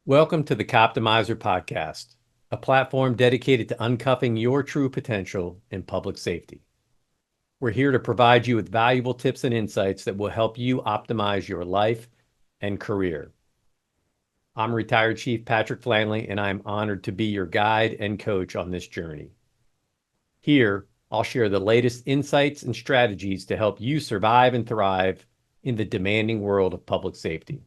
Welcome to the Coptimizer podcast, a platform dedicated to uncuffing your true potential in public safety. We're here to provide you with valuable tips and insights that will help you optimize your life and career. I'm retired Chief Patrick Flanley, and I'm honored to be your guide and coach on this journey. Here, I'll share the latest insights and strategies to help you survive and thrive in the demanding world of public safety.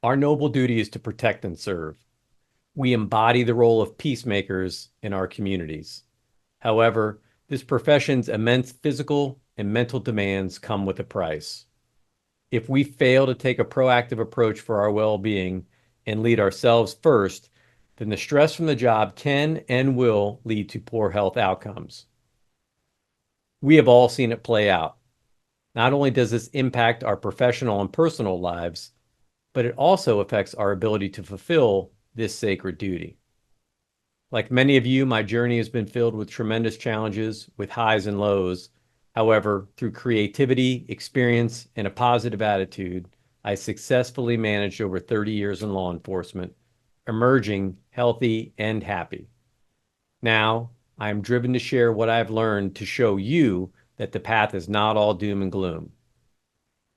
Our noble duty is to protect and serve. We embody the role of peacemakers in our communities. However, this profession's immense physical and mental demands come with a price. If we fail to take a proactive approach for our well-being and lead ourselves first, then the stress from the job can and will lead to poor health outcomes. We have all seen it play out. Not only does this impact our professional and personal lives, but it also affects our ability to fulfill this sacred duty. Like many of you, my journey has been filled with tremendous challenges, with highs and lows. However, through creativity, experience, and a positive attitude, I successfully managed over 30 years in law enforcement, emerging healthy and happy. Now, I am driven to share what I've learned to show you that the path is not all doom and gloom.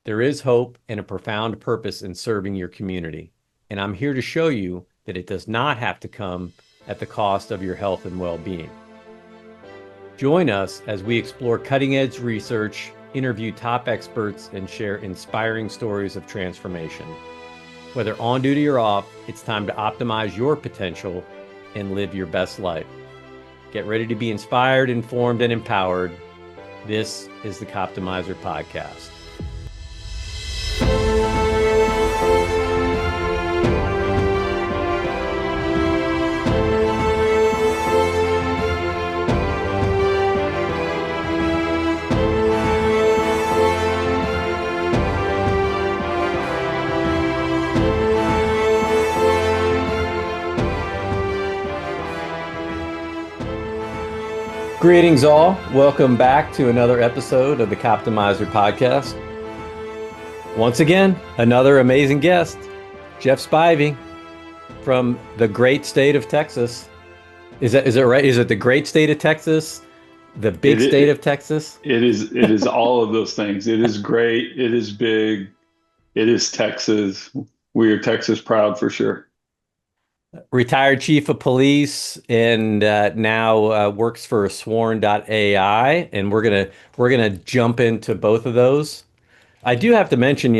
There is hope and a profound purpose in serving your community, and I'm here to show you that it does not have to come at the cost of your health and well-being. Join us as we explore cutting-edge research, interview top experts, and share inspiring stories of transformation. Whether on duty or off, it's time to optimize your potential and live your best life. Get ready to be inspired, informed, and empowered. This is the Coptimizer Podcast. Greetings all. Welcome back to another episode of the Coptimizer Podcast. Once again, another amazing guest, Jeff Spivey from the great state of Texas. Is it right? Is it the great state of Texas? The big state of Texas? It is all of those things. It is great. It is big. It is Texas. We are Texas proud for sure. Retired chief of police and now works for Sworn.AI, and we're gonna jump into both of those. I do have to mention,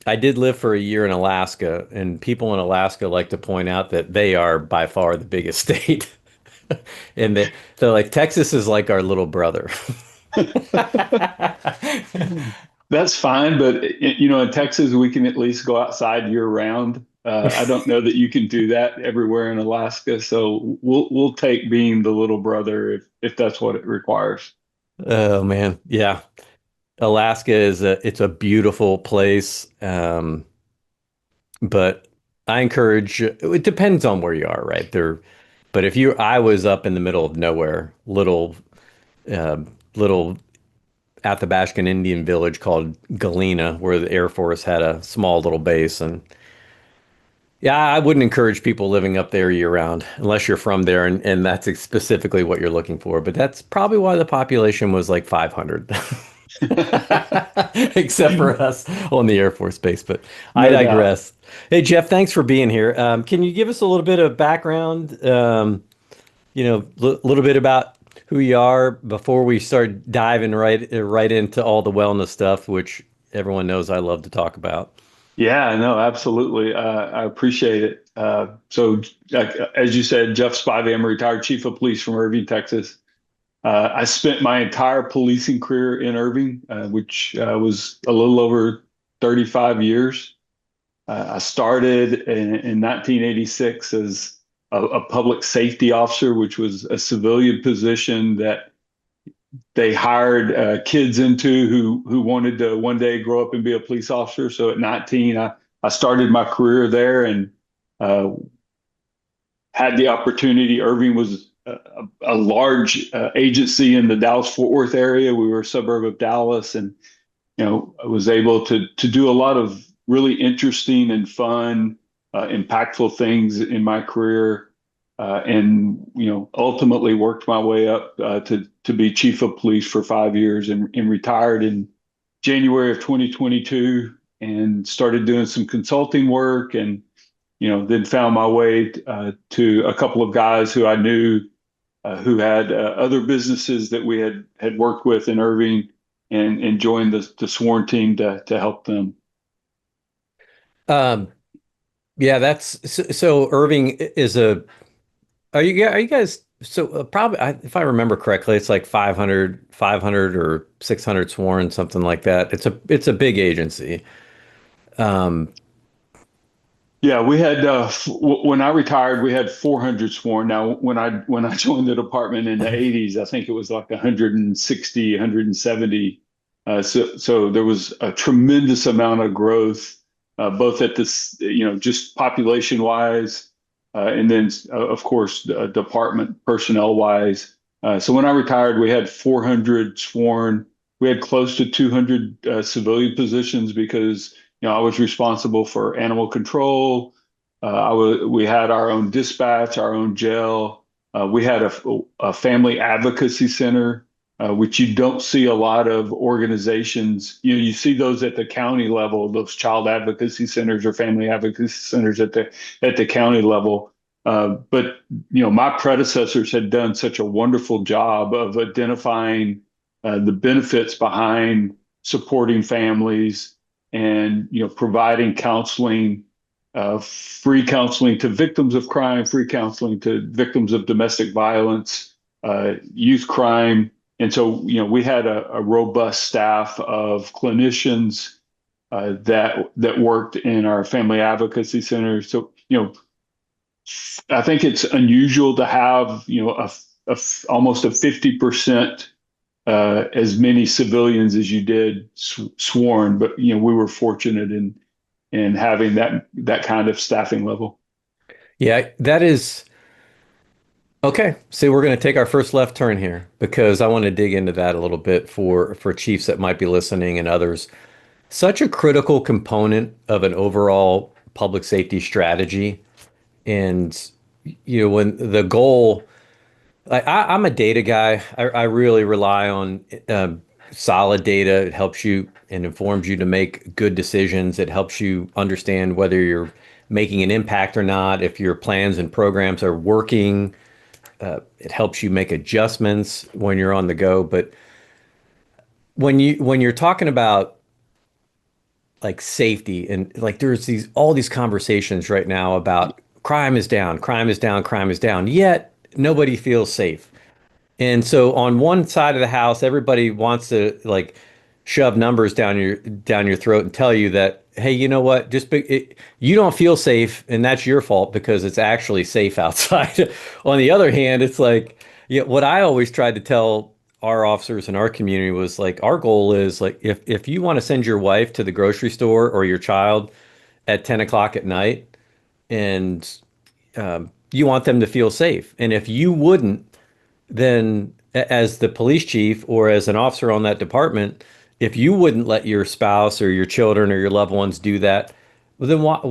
I did live for a year in Alaska, and people in Alaska like to point out that they are by far the biggest state. And they're like, Texas is like our little brother. That's fine, but in Texas, we can at least go outside year round. I don't know that you can do that everywhere in Alaska, so we'll take being the little brother if that's what it requires. Oh man, yeah. Alaska it's a beautiful place, but I encourage. It depends on where you are, right? But I was up in the middle of nowhere, little Athabascan Indian village called Galena, where the Air Force had a small little base, and yeah, I wouldn't encourage people living up there year round unless you're from there and that's specifically what you're looking for. But that's probably why the population was like 500, except for us on the Air Force Base. But I No doubt. digress. Hey, Jeff, thanks for being here. Can you give us a little bit of background, little bit about who you are before we start diving right into all the wellness stuff, which everyone knows I love to talk about? Yeah, no, absolutely. I appreciate it. As you said, Jeff Spivey, I'm a retired chief of police from Irving, Texas. I spent my entire policing career in Irving, which was a little over 35 years. I started in 1986 as a public safety officer, which was a civilian position that they hired kids into who wanted to one day grow up and be a police officer. So at 19, I started my career there and uh, had the opportunity. Irving was a large agency in the Dallas-Fort Worth area. We were a suburb of Dallas, and I was able to do a lot of really interesting and fun, impactful things in my career, and ultimately worked my way up to be chief of police for 5 years, and retired in January of 2022, and started doing some consulting work, and then found my way to a couple of guys who I knew who had other businesses that we had worked with in Irving, and joined the Sworn team to help them. Um, yeah, so Irving is a are you guys so probably if I remember correctly, it's like 500 or 600 sworn, something like that. It's a big agency. Um, Yeah, we had when I retired, we had 400 sworn. Now, when I joined the department in the 80s, I think it was like 160, 170. So there was a tremendous amount of growth, both at this, just population wise, and then of course department personnel wise. So when I retired, we had 400 sworn. We had close to 200 civilian positions because I was responsible for animal control. We had our own dispatch, our own jail. We had a family advocacy center, which you don't see a lot of organizations. You see those at the county level, those child advocacy centers or family advocacy centers at the county level. But my predecessors had done such a wonderful job of identifying the benefits behind supporting families, and providing counseling, free counseling to victims of crime, free counseling to victims of domestic violence, youth crime. And so we had a robust staff of clinicians that worked in our family advocacy center. So I think it's unusual to have almost a 50% as many civilians as you did sworn, but we were fortunate in having that kind of staffing level. yeah, that is okay. So we're going to take our first left turn here because I want to dig into that a little bit for chiefs that might be listening and others. Such a critical component of an overall public safety strategy. And when the goal, I'm a data guy. I really rely on solid data. It helps you and informs you to make good decisions. It helps you understand whether you're making an impact or not, if your plans and programs are working. It helps you make adjustments when you're on the go. But when you're talking about like safety and like there's all these conversations right now about crime is down, crime is down, crime is down, yet nobody feels safe. And so on one side of the house, everybody wants to like shove numbers down your throat and tell you that, hey, you know what? You don't feel safe, and that's your fault because it's actually safe outside. On the other hand, it's like, yeah, what I always tried to tell our officers in our community was like, our goal is like, if you want to send your wife to the grocery store or your child at 10 o'clock at night, and you want them to feel safe, and if you wouldn't, then as the police chief or as an officer on that department, if you wouldn't let your spouse or your children or your loved ones do that, well, then what,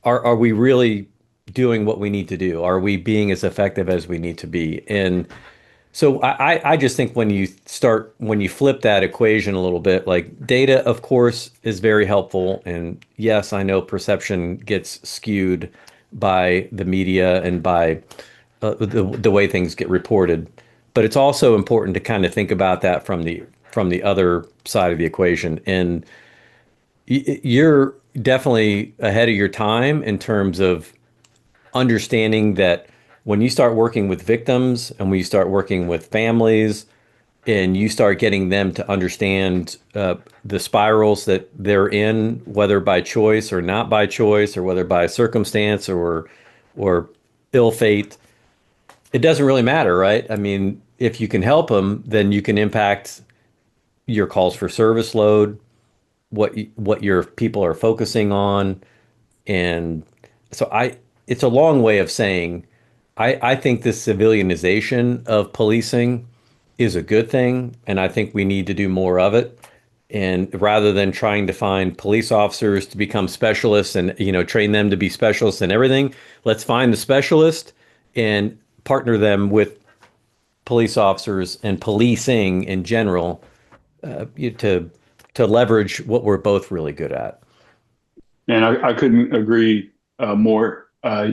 are we really doing what we need to do? Are we being as effective as we need to be? And so I just think when you flip that equation a little bit, like data, of course, is very helpful. And yes, I know perception gets skewed by the media and by the way things get reported. But it's also important to kind of think about that from the other side of the equation. And you're definitely ahead of your time in terms of understanding that when you start working with victims and when you start working with families and you start getting them to understand the spirals that they're in, whether by choice or not by choice, or whether by circumstance or ill fate, it doesn't really matter, right? I mean, if you can help them, then you can impact your calls for service load, what your people are focusing on, and so it's a long way of saying I think this civilianization of policing is a good thing, and I think we need to do more of it. And rather than trying to find police officers to become specialists and, train them to be specialists in everything, let's find the specialist and partner them with police officers and policing in general, to leverage what we're both really good at. And I couldn't agree more.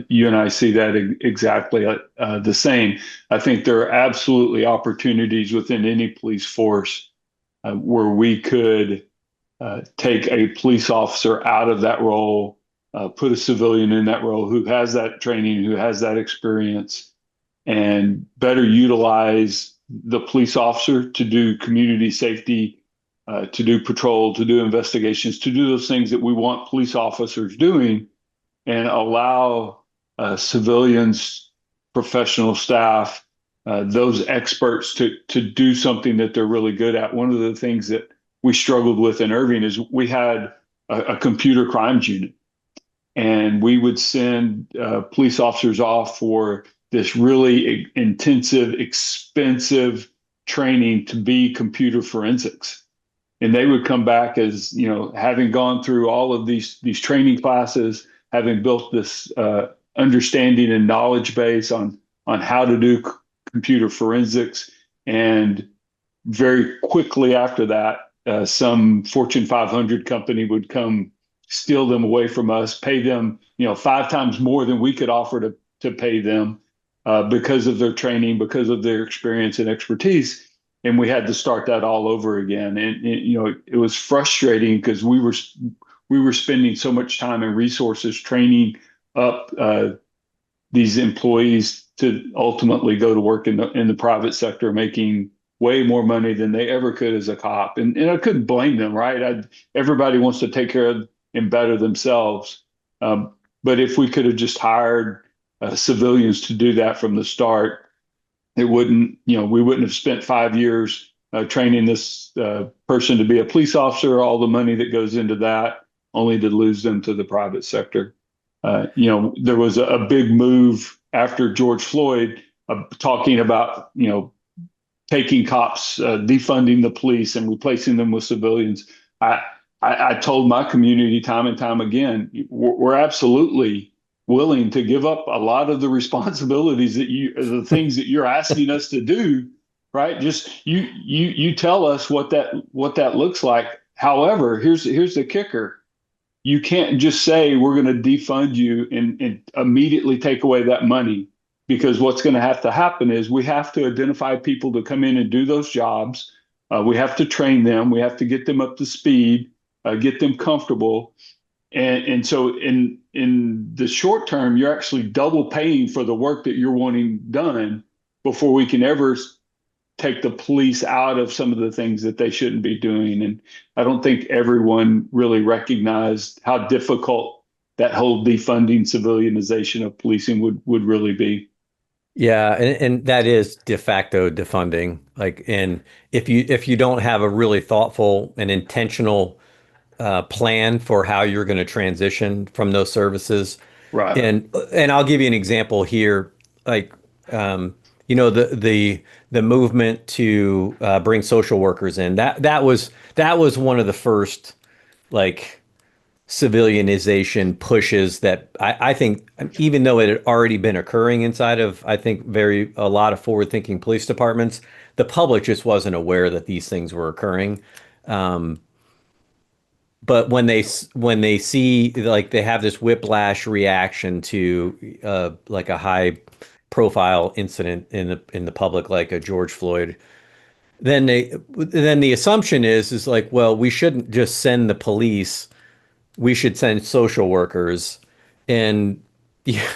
You and I see that exactly the same. I think there are absolutely opportunities within any police force where we could take a police officer out of that role, put a civilian in that role who has that training, who has that experience, and better utilize the police officer to do community safety, to do patrol, to do investigations, to do those things that we want police officers doing, and allow civilians, professional staff, those experts to do something that they're really good at. One of the things that we struggled with in Irving is we had a computer crimes unit, and we would send police officers off for this really intensive, expensive training to be computer forensics. And they would come back as, having gone through all of these training classes, having built this understanding and knowledge base on how to do computer forensics. And very quickly after that, some Fortune 500 company would come steal them away from us, pay them, 5 times more than we could offer to pay them, because of their training, because of their experience and expertise. And we had to start that all over again. And it was frustrating because we were spending so much time and resources training up these employees to ultimately go to work in the private sector, making way more money than they ever could as a cop. And I couldn't blame them, right? Everybody wants to take care of and better themselves. But if we could have just hired civilians to do that from the start, we wouldn't have spent 5 years training this person to be a police officer, all the money that goes into that, only to lose them to the private sector. There was a big move after George Floyd, talking about, taking cops, defunding the police and replacing them with civilians. I told my community time and time again, we're absolutely willing to give up a lot of the responsibilities the things that you're asking us to do, right? Just you tell us what that looks like. However, here's the kicker. You can't just say we're going to defund you and immediately take away that money, because what's going to have to happen is we have to identify people to come in and do those jobs. We have to train them. We have to get them up to speed, get them comfortable. And so in the short term, you're actually double paying for the work that you're wanting done before we can ever take the police out of some of the things that they shouldn't be doing. And I don't think everyone really recognized how difficult that whole defunding civilianization of policing would really be. Yeah, and that is de facto defunding. Like, and if you don't have a really thoughtful and intentional plan for how you're going to transition from those services. Right. And I'll give you an example here. Like, the movement to bring social workers in, that was one of the first, like, civilianization pushes that I think, even though it had already been occurring inside of, I think, a lot of forward-thinking police departments, the public just wasn't aware that these things were occurring. But when they see, like, they have this whiplash reaction to like a high profile incident in the public, like a George Floyd, then the assumption is like, well, we shouldn't just send the police, we should send social workers. And yeah,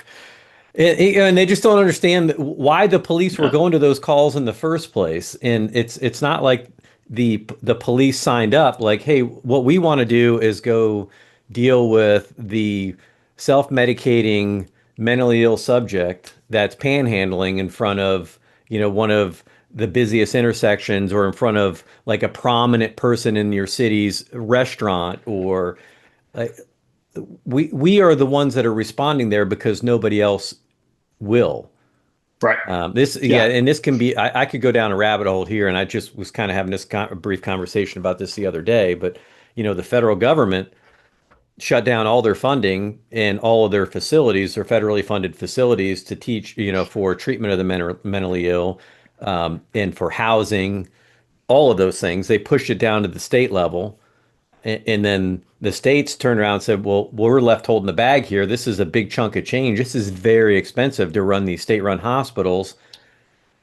and they just don't understand why the police were Yeah. going to those calls in the first place. And it's not like the police signed up like, hey, what we want to do is go deal with the self-medicating mentally ill subject that's panhandling in front of, one of the busiest intersections, or in front of, like, a prominent person in your city's restaurant. Or we are the ones that are responding there because nobody else will. Right. Yeah, Yeah. and this can be, I could go down a rabbit hole here, and I just was kind of having this brief conversation about this the other day, but the federal government shut down all their funding and all of their facilities, their federally funded facilities to teach, for treatment of the mentally ill, and for housing, all of those things. They pushed it down to the state level. And then the states turned around and said, well, we're left holding the bag here. This is a big chunk of change. This is very expensive to run these state-run hospitals.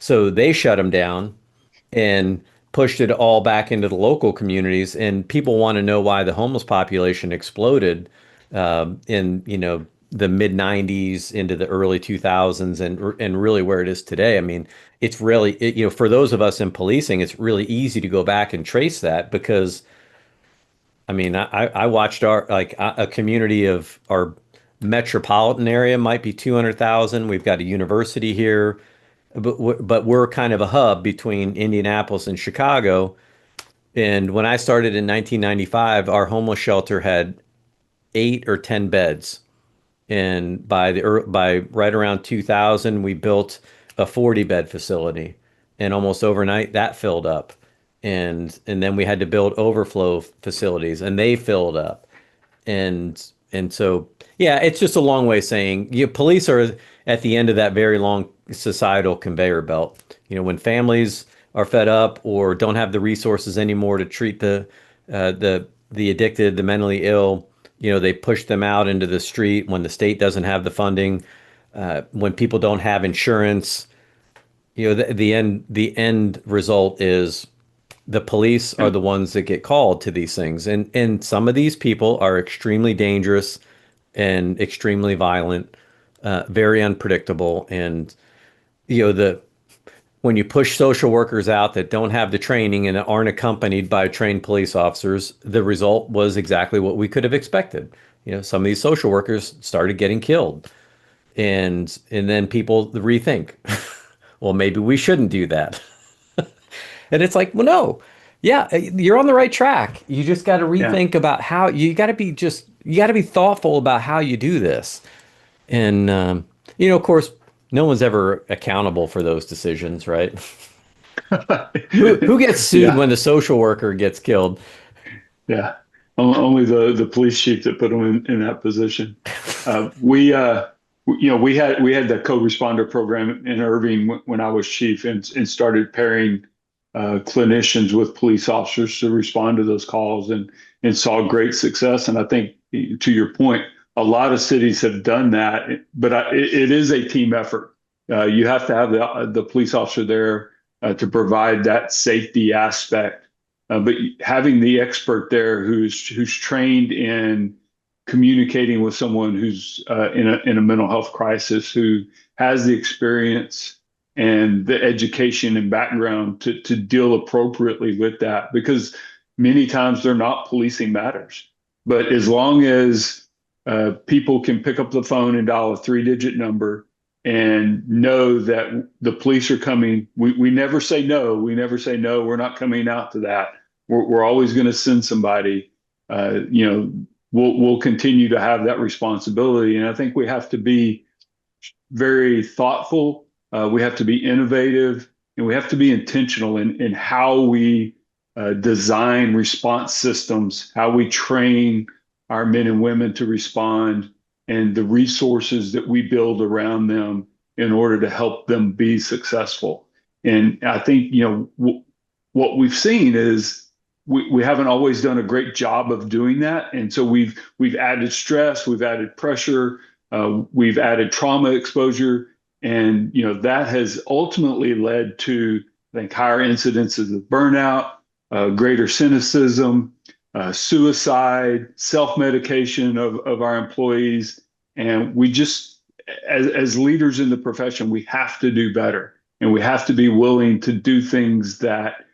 So they shut them down and pushed it all back into the local communities. And people want to know why the homeless population exploded in the mid 90s into the early 2000s, and really where it is today. I mean, it's really for those of us in policing, it's really easy to go back and trace that because I mean, I watched our like a community of our metropolitan area might be 200,000. We've got a university here, but we're kind of a hub between Indianapolis and Chicago. And when I started in 1995, our homeless shelter had 8 or 10 beds. And by right around 2000, we built a 40-bed facility, and almost overnight that filled up. And then we had to build overflow facilities, and they filled up. And so yeah, it's just a long way saying police are at the end of that very long societal conveyor belt. When families are fed up or don't have the resources anymore to treat the addicted, the mentally ill, they push them out into the street when the state doesn't have the funding, when people don't have insurance. The end result is the police are the ones that get called to these things. And some of these people are extremely dangerous and extremely violent, very unpredictable. And the when you push social workers out that don't have the training and aren't accompanied by trained police officers, the result was exactly what we could have expected. Some of these social workers started getting killed. And then people rethink, well, maybe we shouldn't do that. And it's like, well, no, yeah, you're on the right track. You just got to Yeah. rethink about how you got to be thoughtful about how you do this. And, of course, no one's ever accountable for those decisions, right? Who gets sued Yeah. when the social worker gets killed? Yeah. Only the police chief that put them in that position. We we had the co-responder program in Irving when I was chief, and started pairing clinicians with police officers to respond to those calls, and saw great success. And I think, to your point, a lot of cities have done that, but it is a team effort. You have to have the police officer there to provide that safety aspect, but having the expert there who's trained in communicating with someone who's in a mental health crisis, who has the experience and the education and background to deal appropriately with that, because many times they're not policing matters. But as long as people can pick up the phone and dial a 3-digit number and know that the police are coming, we never say no. We never say no, we're not coming out to that. We're always going to send somebody. We'll continue to have that responsibility. And I think we have to be very thoughtful. We have to be innovative, and we have to be intentional in how we design response systems, how we train our men and women to respond, and the resources that we build around them in order to help them be successful. And I think, what we've seen is we haven't always done a great job of doing that. And so we've added stress, we've added pressure, we've added trauma exposure, and that has ultimately led to, I think, higher incidences of burnout, greater cynicism, suicide, self-medication of our employees. And we just, as leaders in the profession, we have to do better, and we have to be willing to do things that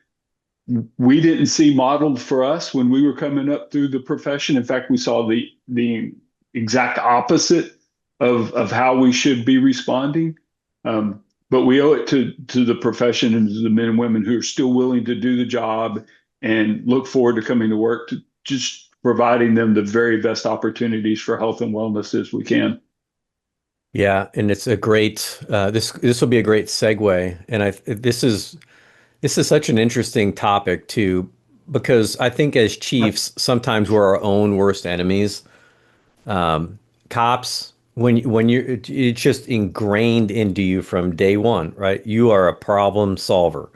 we didn't see modeled for us when we were coming up through the profession. In fact, we saw the exact opposite of how we should be responding. But we owe it to the profession and to the men and women who are still willing to do the job and look forward to coming to work, to just providing them the very best opportunities for health and wellness as we can. Yeah, and it's a great this will be a great segue, and this is such an interesting topic too, because I think as chiefs sometimes we're our own worst enemies. Cops, when you it's just ingrained into you from day one, right? You are a problem solver,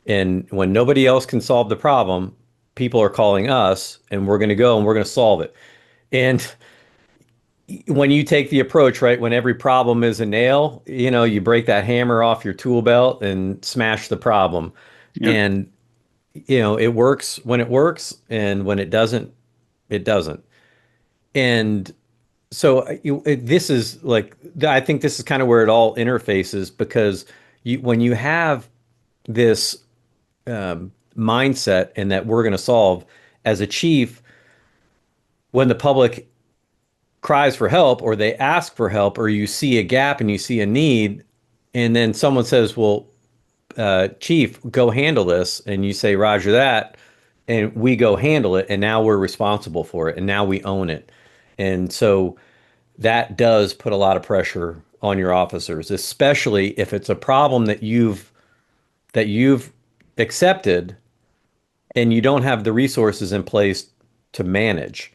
and when nobody else can solve the problem, people are calling us, and we're going to go and we're going to solve it. And when you take the approach, right, when every problem is a nail, you break that hammer off your tool belt and smash the problem. Yep. And, it works when it works, and when it doesn't, it doesn't. And so this is like, I think this is kind of where it all interfaces because when you have this mindset and that we're going to solve as a chief, when the public cries for help or they ask for help or you see a gap and you see a need and then someone says, well, chief, go handle this, and you say, roger that, and we go handle it, and now we're responsible for it, and now we own it. And so that does put a lot of pressure on your officers, especially if it's a problem that you've accepted and you don't have the resources in place to manage.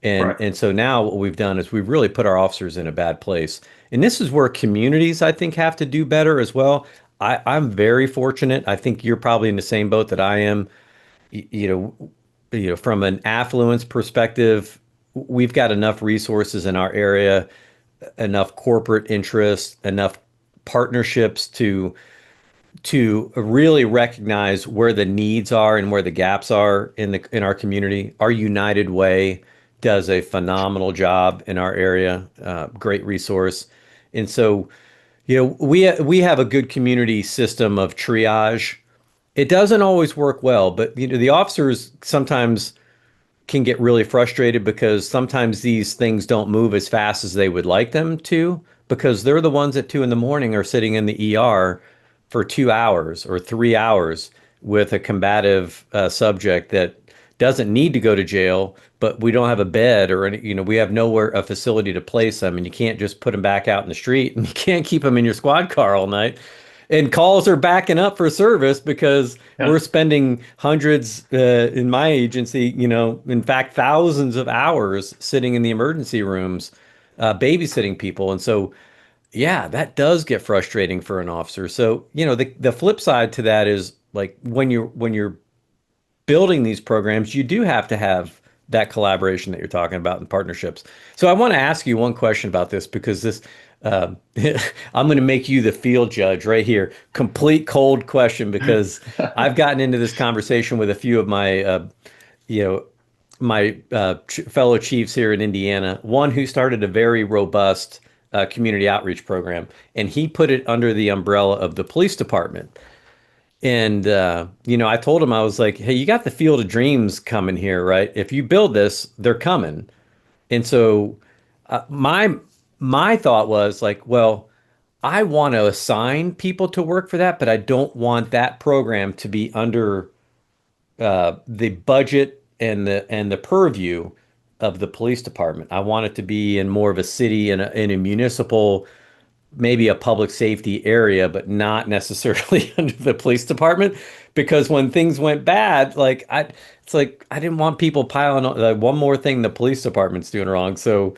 And Right. and so now what we've done is we've really put our officers in a bad place. And this is where communities, I think, have to do better as well. I'm very fortunate. I think you're probably in the same boat that I am. From an affluence perspective, we've got enough resources in our area, enough corporate interest, enough partnerships to really recognize where the needs are and where the gaps are in our community. Our United Way does a phenomenal job in our area, great resource. And so, we have a good community system of triage. It doesn't always work well, but the officers sometimes can get really frustrated because sometimes these things don't move as fast as they would like them to because they're the ones at 2 in the morning are sitting in the ER for 2 hours or 3 hours with a combative subject that doesn't need to go to jail, but we don't have a bed or any, we have nowhere, a facility to place them, and you can't just put them back out in the street, and you can't keep them in your squad car all night. And calls are backing up for service because Yeah. we're spending hundreds in my agency, in fact, thousands of hours sitting in the emergency rooms, babysitting people. And so, yeah, that does get frustrating for an officer. So, the flip side to that is like when you're building these programs, you do have to have that collaboration that you're talking about and partnerships. So I want to ask you one question about this because uh, I'm going to make you the field judge right here. Complete cold question because I've gotten into this conversation with a few of you know, my fellow chiefs here in Indiana. One who started a very robust community outreach program, and he put it under the umbrella of the police department. And I told him, I was like, hey, you got the Field of Dreams coming here, right? If you build this, they're coming. And so my thought was like, well, I want to assign people to work for that, but I don't want that program to be under the budget and the purview of the police department. I want it to be in more of a city and in a municipal, maybe a public safety area, but not necessarily under the police department. Because when things went bad, it's like I didn't want people piling on one more thing the police department's doing wrong. So,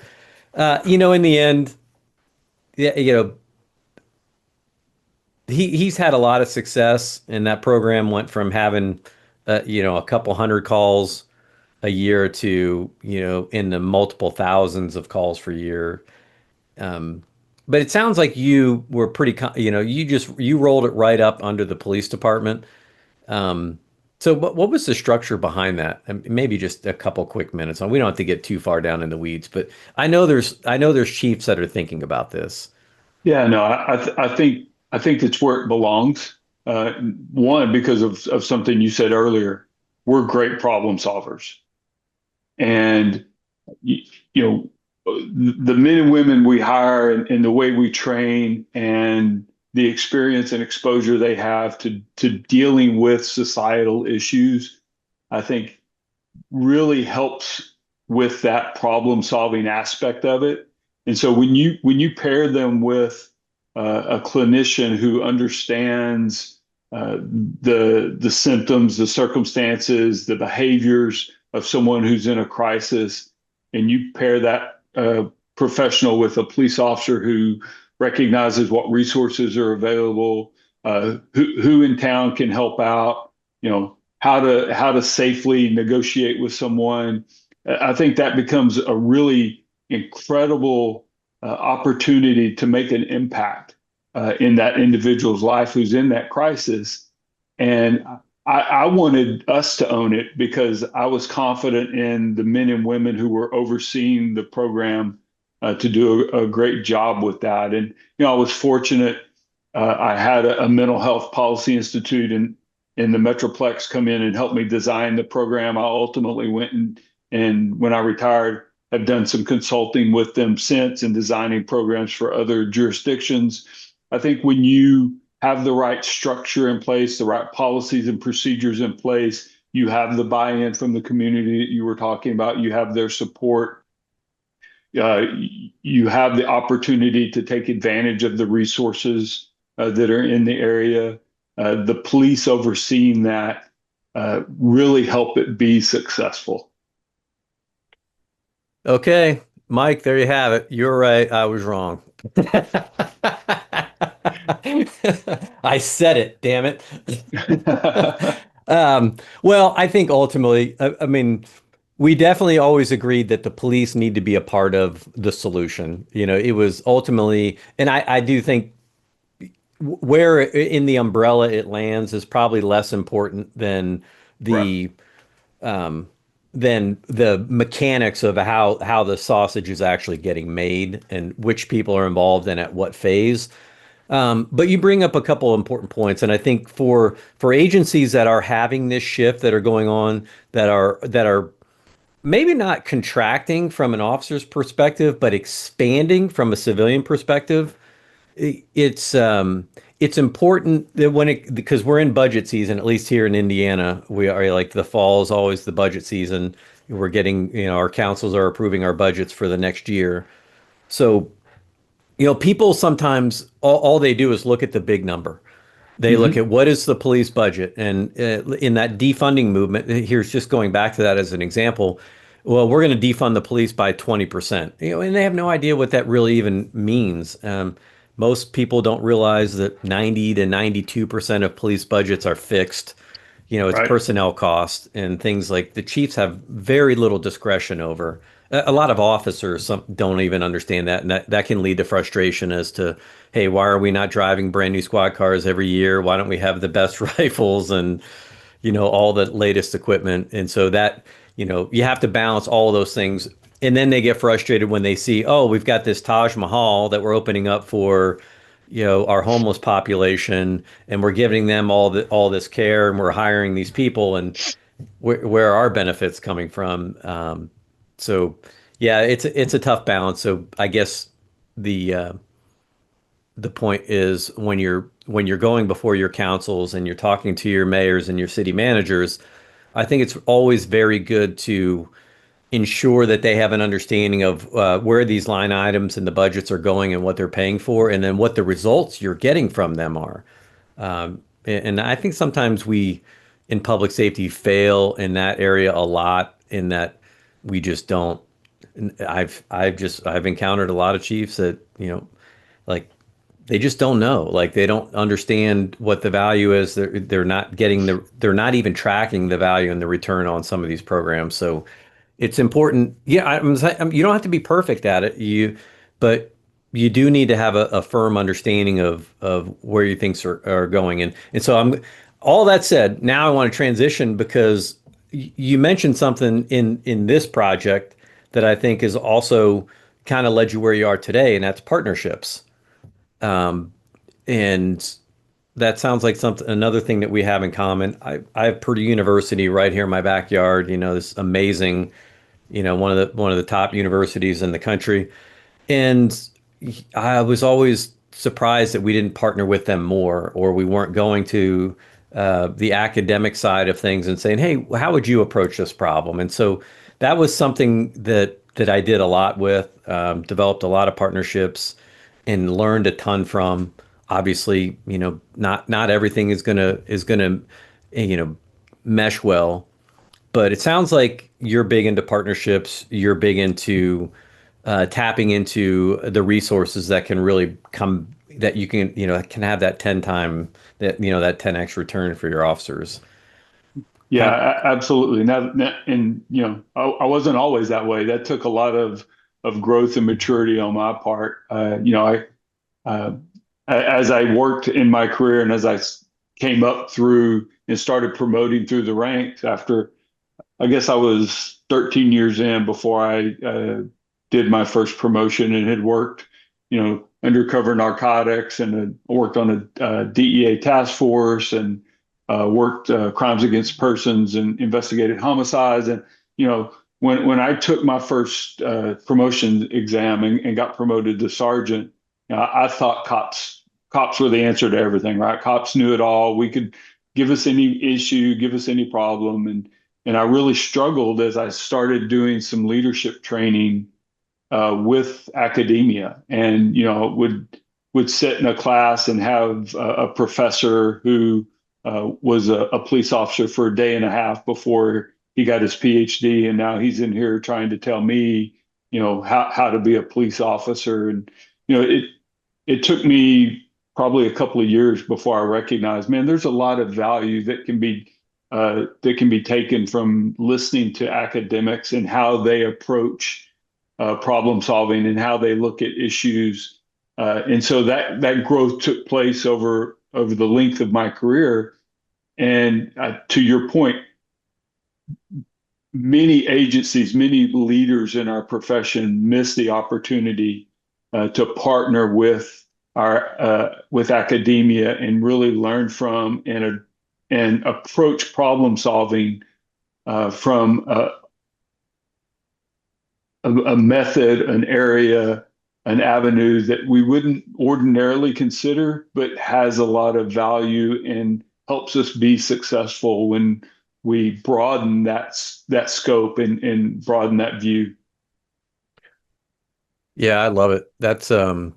in the end, yeah, he's had a lot of success, and that program went from having, a couple hundred calls a year to, in the multiple thousands of calls per year. But it sounds like you were pretty, you rolled it right up under the police department. Um, so what was the structure behind that? And maybe just a couple quick minutes on. We don't have to get too far down in the weeds, but I know there's chiefs that are thinking about this. Yeah, no, I think it's where it belongs. One, because of something you said earlier, we're great problem solvers, and you, you know the men and women we hire and the way we train and the experience and exposure they have to dealing with societal issues, I think really helps with that problem solving aspect of it. And so when you pair them with a clinician who understands the symptoms, the circumstances, the behaviors of someone who's in a crisis, and you pair that professional with a police officer who recognizes what resources are available, who in town can help out, how to safely negotiate with someone. I think that becomes a really incredible opportunity to make an impact in that individual's life who's in that crisis. And I wanted us to own it because I was confident in the men and women who were overseeing the program to do a great job with that. And I was fortunate. I had a mental health policy institute in the Metroplex come in and help me design the program. I ultimately went and when I retired, have done some consulting with them since and designing programs for other jurisdictions. I think when you have the right structure in place, the right policies and procedures in place, you have the buy-in from the community that you were talking about, you have their support, you have the opportunity to take advantage of the resources that are in the area. The police overseeing that really help it be successful. Okay, Mike, there you have it. You're right. I was wrong. I said it, damn it. Well, I think ultimately, I mean, we definitely always agreed that the police need to be a part of the solution. It was ultimately, and I do think where in the umbrella it lands is probably less important Right. the um, than the mechanics of how the sausage is actually getting made and which people are involved and at what phase. But you bring up a couple of important points, and I think for agencies that are having this shift that are going on that are maybe not contracting from an officer's perspective, but expanding from a civilian perspective, it's important that because we're in budget season, at least here in Indiana, we are like the fall is always the budget season. We're getting, our councils are approving our budgets for the next year. So, people sometimes all they do is look at the big number. They look Hmm. at what is the police budget, and in that defunding movement, here's just going back to that as an example. Well, we're going to defund the police by 20%, and they have no idea what that really even means. Most people don't realize that 90 to 92% of police budgets are fixed. It's Right. personnel costs and things like the chiefs have very little discretion over. A lot of officers don't even understand that, and that can lead to frustration as to, hey, why are we not driving brand new squad cars every year? Why don't we have the best rifles and all the latest equipment? And so that you have to balance all of those things, and then they get frustrated when they see, oh, we've got this Taj Mahal that we're opening up for our homeless population, and we're giving them all this care, and we're hiring these people, and where are our benefits coming from? So yeah, it's a tough balance. So I guess the uh, the point is when you're going before your councils and you're talking to your mayors and your city managers, I think it's always very good to ensure that they have an understanding of where these line items and the budgets are going and what they're paying for, and then what the results you're getting from them are. And I think sometimes we in public safety fail in that area a lot, in that we just don't. I've encountered a lot of chiefs that, like they just don't know. Like they don't understand what the value is. They're not getting they're not even tracking the value and the return on some of these programs. So it's important. Yeah, you don't have to be perfect at it. But you do need to have a firm understanding of where you things are going. And so all that said, now I want to transition because you mentioned something in this project that I think is also kind of led you where you are today, and that's partnerships. And that sounds like another thing that we have in common. I have Purdue University right here in my backyard, this amazing, one of the top universities in the country. And I was always surprised that we didn't partner with them more, or we weren't going to the academic side of things and saying, hey, how would you approach this problem? And so that was something that that I did a lot with, developed a lot of partnerships, and learned a ton from. Obviously, not everything is gonna you know mesh well, but it sounds like you're big into partnerships. You're big into tapping into the resources that can really come that you can have that 10 time that 10x return for your officers. Yeah, Kind of, absolutely. And I wasn't always that way. That took a lot of growth and maturity on my part. Uh, as I worked in my career and as came up through and started promoting through the ranks after, I guess I was 13 years in before I did my first promotion and had worked, undercover narcotics and worked on a DEA task force and worked crimes against persons and investigated homicides. And, when I took my first promotion exam and got promoted to sergeant, I thought cops were the answer to everything, right? Cops knew it all. We could give us any issue, give us any problem. And I really struggled as I started doing some leadership training with academia, and would sit in a class and have a professor who was a police officer for a day and a half before he got his PhD, and now he's in here trying to tell me, how to be a police officer. And it took me probably a couple of years before I recognized, man, there's a lot of value that can be taken from listening to academics and how they approach problem solving and how they look at issues. And so that growth took place over the length of my career. And to your point, many agencies, many leaders in our profession miss the opportunity to partner with academia and really learn from and approach problem solving from a method, an area, an avenue that we wouldn't ordinarily consider, but has a lot of value and helps us be successful when we broaden that scope and broaden that view. yeah, I love it. That's a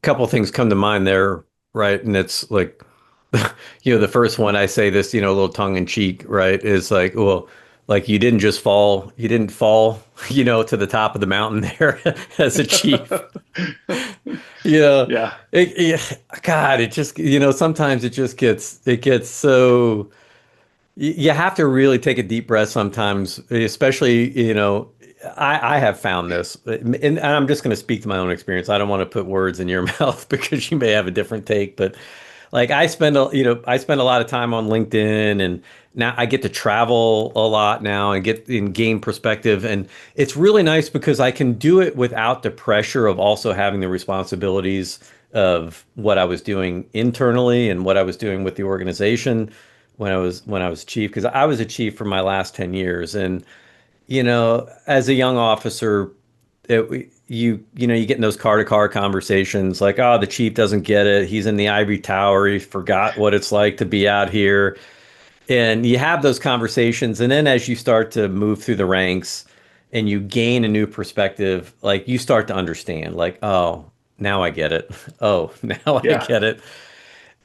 couple of things come to mind there, right? And it's like, the first one I say this, a little tongue in cheek, right? Is like, well, like you didn't fall, to the top of the mountain there as a chief. Yeah. God, it just, sometimes it gets so, you have to really take a deep breath sometimes, especially, I have found this, and I'm just going to speak to my own experience. I don't want to put words in your mouth because you may have a different take, but like I spend a lot of time on LinkedIn, and now I get to travel a lot now and gain perspective, and it's really nice because I can do it without the pressure of also having the responsibilities of what I was doing internally and what I was doing with the organization when I was chief, because I was a chief for my last 10 years. And as a young officer, you get in those car to car conversations like, oh, the chief doesn't get it. He's in the ivory tower. He forgot what it's like to be out here. And you have those conversations. And then as you start to move through the ranks and you gain a new perspective, like you start to understand, like, oh, now I get it. Oh, now I Yeah. get it.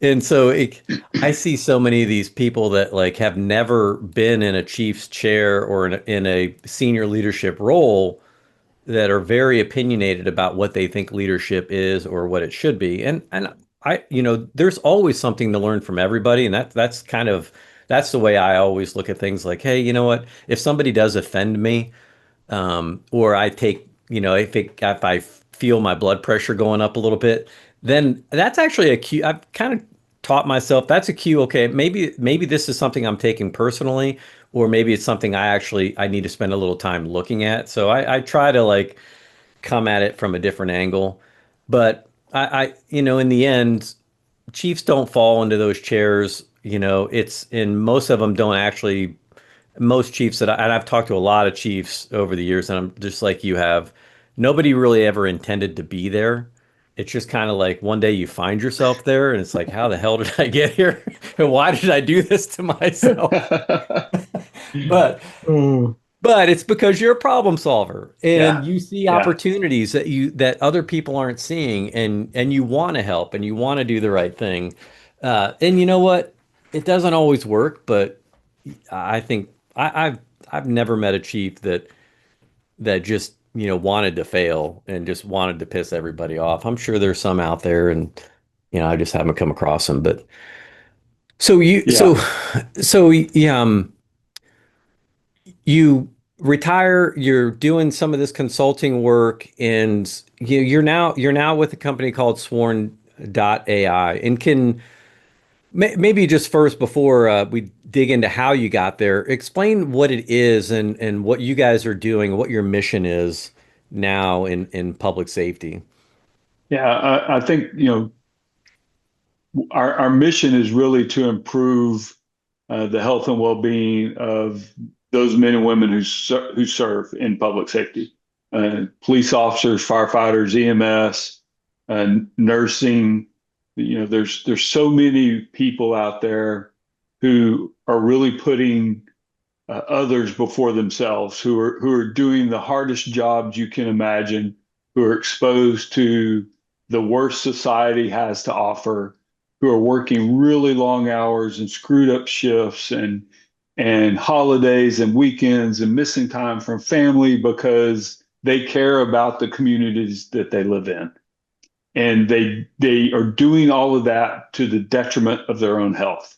And so I see so many of these people that like have never been in a chief's chair or in a senior leadership role that are very opinionated about what they think leadership is or what it should be. And there's always something to learn from everybody, and that's the way I always look at things. Like, hey, you know what? If somebody does offend me, or I take, if I feel my blood pressure going up a little bit, then that's actually a cue. I've kind of taught myself that's a cue. Okay, maybe this is something I'm taking personally, or maybe it's something I need to spend a little time looking at. So I try to like come at it from a different angle. But in the end, Chiefs don't fall into those chairs. It's in most of them don't actually. Most Chiefs and I've talked to a lot of Chiefs over the years, and I'm just like you have. Nobody really ever intended to be there. It's just kind of like one day you find yourself there, and it's like, how the hell did I get here? And why did I do this to myself? But Oh. But it's because you're a problem solver and Yeah, you see yeah, opportunities that other people aren't seeing, and you want to help and you want to do the right thing. And you know what? It doesn't always work, but I think I've never met a chief that just, wanted to fail and just wanted to piss everybody off. I'm sure there's some out there, and I just haven't come across them. But so you so yeah. so yeah, you retire, you're doing some of this consulting work, and you're now with a company called Sworn.AI. And can maybe just first, before we dig into how you got there, explain what it is and what you guys are doing, what your mission is now in public safety. Yeah, I think, our mission is really to improve the health and well-being of those men and women who serve in public safety, police officers, firefighters, EMS, nursing. There's so many people out there who are really putting others before themselves, who are doing the hardest jobs you can imagine, who are exposed to the worst society has to offer, who are working really long hours and screwed up shifts and holidays and weekends and missing time from family because they care about the communities that they live in. And they are doing all of that to the detriment of their own health.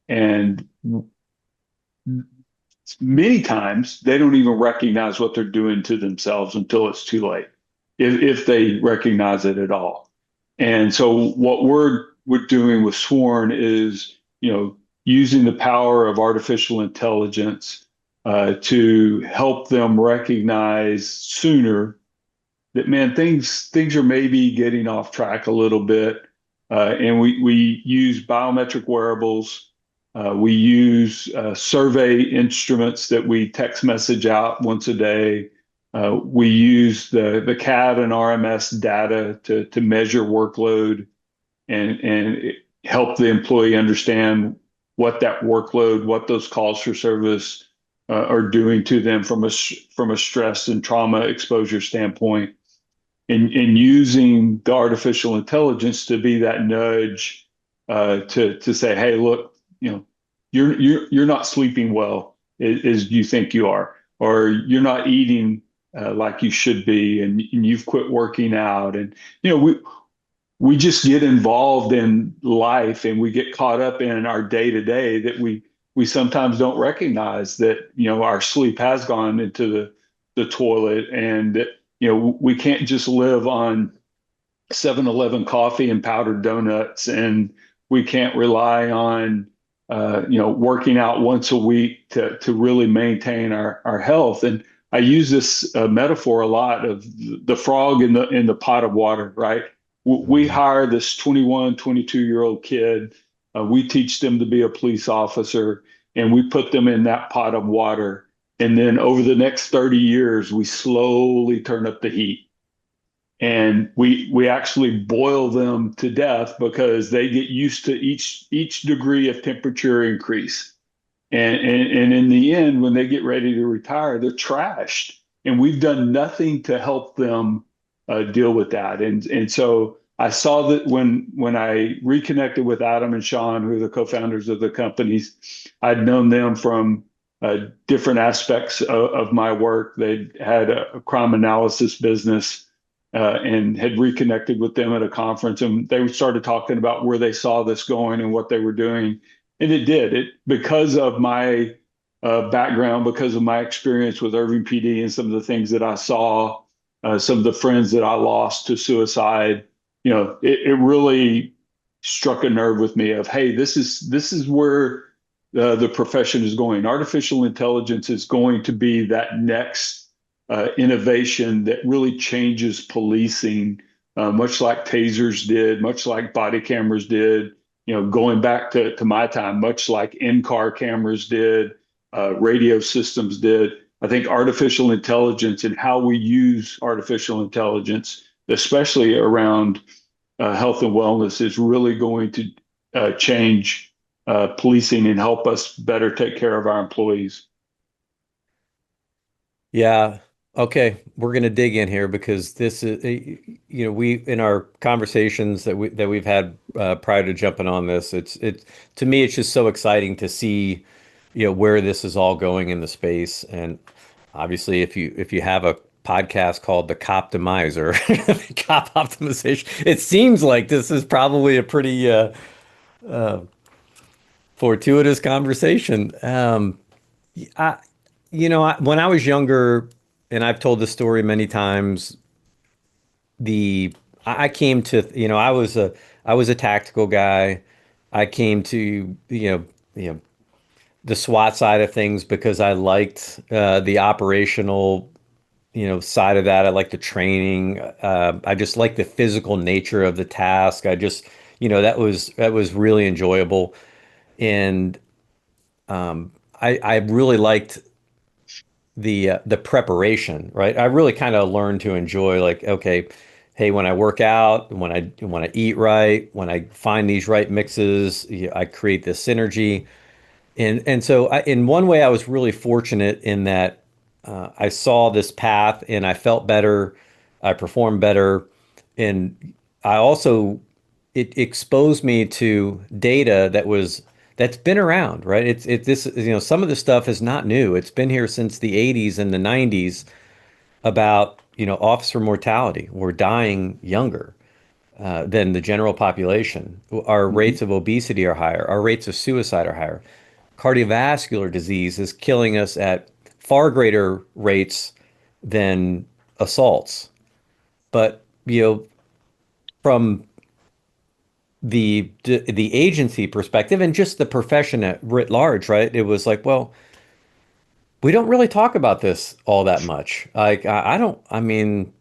And many times they don't even recognize what they're doing to themselves until it's too late, if they recognize it at all. And so what we're doing with Sworn is, using the power of artificial intelligence to help them recognize sooner that, man, things are maybe getting off track a little bit. And we use biometric wearables. We use survey instruments that we text message out once a day. We use the CAD and RMS data to measure workload and help the employee understand what that workload, what those calls for service are doing to them from a stress and trauma exposure standpoint, and using the artificial intelligence to be that nudge to say, hey, look, you're not sleeping well as you think you are, or you're not eating like you should be, and you've quit working out. And we just get involved in life, and we get caught up in our day to day that we sometimes don't recognize that our sleep has gone into the toilet, and that we can't just live on 7-Eleven coffee and powdered donuts, and we can't rely on working out once a week to really maintain our health. And I use this metaphor a lot of the frog in the pot of water, right? We hire this 21, 22-year-old kid. We teach them to be a police officer, and we put them in that pot of water. And then over the next 30 years, we slowly turn up the heat. And we actually boil them to death because they get used to each degree of temperature increase. And in the end, when they get ready to retire, they're trashed. And we've done nothing to help them deal with that. And so I saw that when I reconnected with Adam and Sean, who are the co-founders of the companies. I'd known them from different aspects of my work. They had a crime analysis business, and had reconnected with them at a conference, and they started talking about where they saw this going and what they were doing. And it did it because of my background, because of my experience with Irving PD and some of the things that I saw, some of the friends that I lost to suicide. It really struck a nerve with me of, hey, this is where the profession is going. Artificial intelligence is going to be that next innovation that really changes policing, much like tasers did, much like body cameras did, going back to my time, much like in-car cameras did, radio systems did. I think artificial intelligence and how we use artificial intelligence, especially around health and wellness, is really going to change policing and help us better take care of our employees. Yeah. Okay. We're going to dig in here because this is, we in our conversations that we've had prior to jumping on this, it's to me it's just so exciting to see, where this is all going in the space. And obviously, if you have a podcast called The Coptimizer, Cop Optimization, it seems like this is probably a pretty fortuitous conversation. I, when I was younger, and I've told this story many times, the I came to, I was a tactical guy. I came to, the SWAT side of things because I liked the operational, side of that. I like the training. I just like the physical nature of the task. I just, that was really enjoyable. And I really liked the preparation, right? I really kind of learned to enjoy like, okay, hey, when I work out, when I eat right, when I find these right mixes, I create this synergy. And so in one way, I was really fortunate in that I saw this path and I felt better, I performed better, and I also it exposed me to data that's been around, right? It's this, some of the stuff is not new. It's been here since the 80s and the 90s about, officer mortality. We're dying younger than the general population. Our Mhm. rates of obesity are higher. Our rates of suicide are higher. Cardiovascular disease is killing us at far greater rates than assaults. But, from the agency perspective and just the profession at writ large, right? It was like, well, we don't really talk about this all that much. Like, I don't, I mean,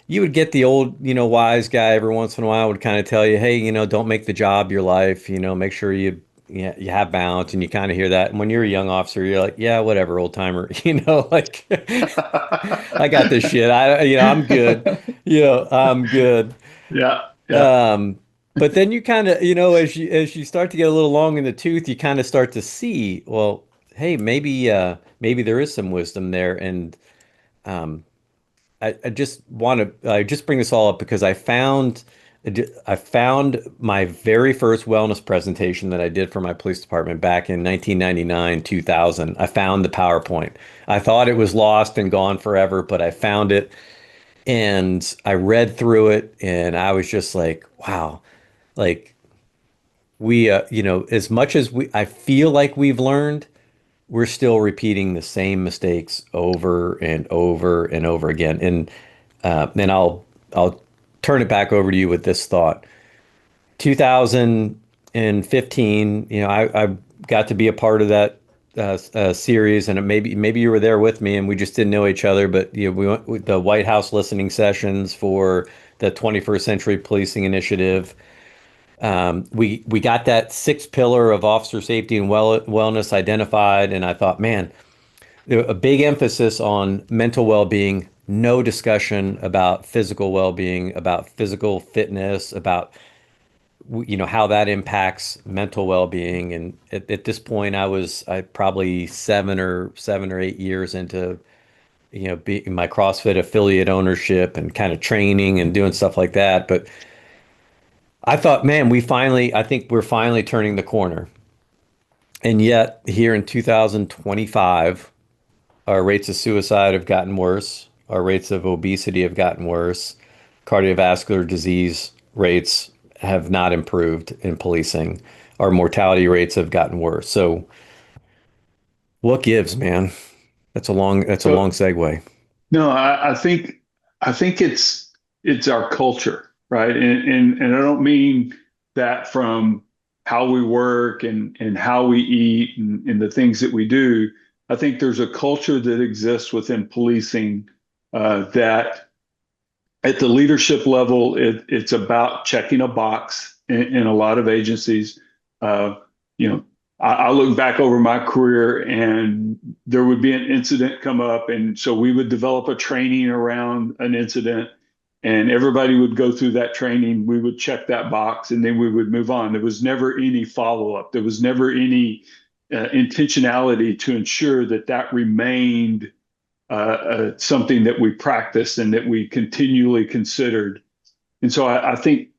you would get the old, wise guy every once in a while would kind of tell you, hey, don't make the job your life, make sure you have balance, and you kind of hear that. And when you're a young officer, you're like, yeah, whatever, old timer, like I got this shit. I'm good. I'm good. Yeah, yeah. Um, but then you kind of, as you start to get a little long in the tooth, you kind of start to see, well, hey, maybe there is some wisdom there. And um, I just bring this all up because I found my very first wellness presentation that I did for my police department back in 1999, 2000. I found the PowerPoint. I thought it was lost and gone forever, but I found it and I read through it and I was just like, wow, like as much as I feel like we've learned, we're still repeating the same mistakes over and over and over again. And then I'll turn it back over to you with this thought. 2015, I got to be a part of that series, and maybe you were there with me, and we just didn't know each other. But we went with the White House listening sessions for the 21st Century Policing Initiative. We got that sixth pillar of officer safety and wellness identified, and I thought, man, a big emphasis on mental well-being, no discussion about physical well-being, about physical fitness, about how that impacts mental well-being. And at this point, I probably 7 or 8 years into being my CrossFit affiliate ownership and kind of training and doing stuff like that. But I thought, man, I think we're finally turning the corner. And yet, here in 2025, our rates of suicide have gotten worse. Our rates of obesity have gotten worse. Cardiovascular disease rates have not improved in policing. Our mortality rates have gotten worse. So what gives, man? That's a long So segue. no, I think it's our culture, right? And I don't mean that from how we work and how we eat and the things that we do. I think there's a culture that exists within policing that at the leadership level, it's about checking a box in a lot of agencies. Uh, you know, I look back over my career and there would be an incident come up. And so we would develop a training around an incident and everybody would go through that training. We would check that box and then we would move on. There was never any follow up. There was never any intentionality to ensure that that remained something that we practiced and that we continually considered. And so I think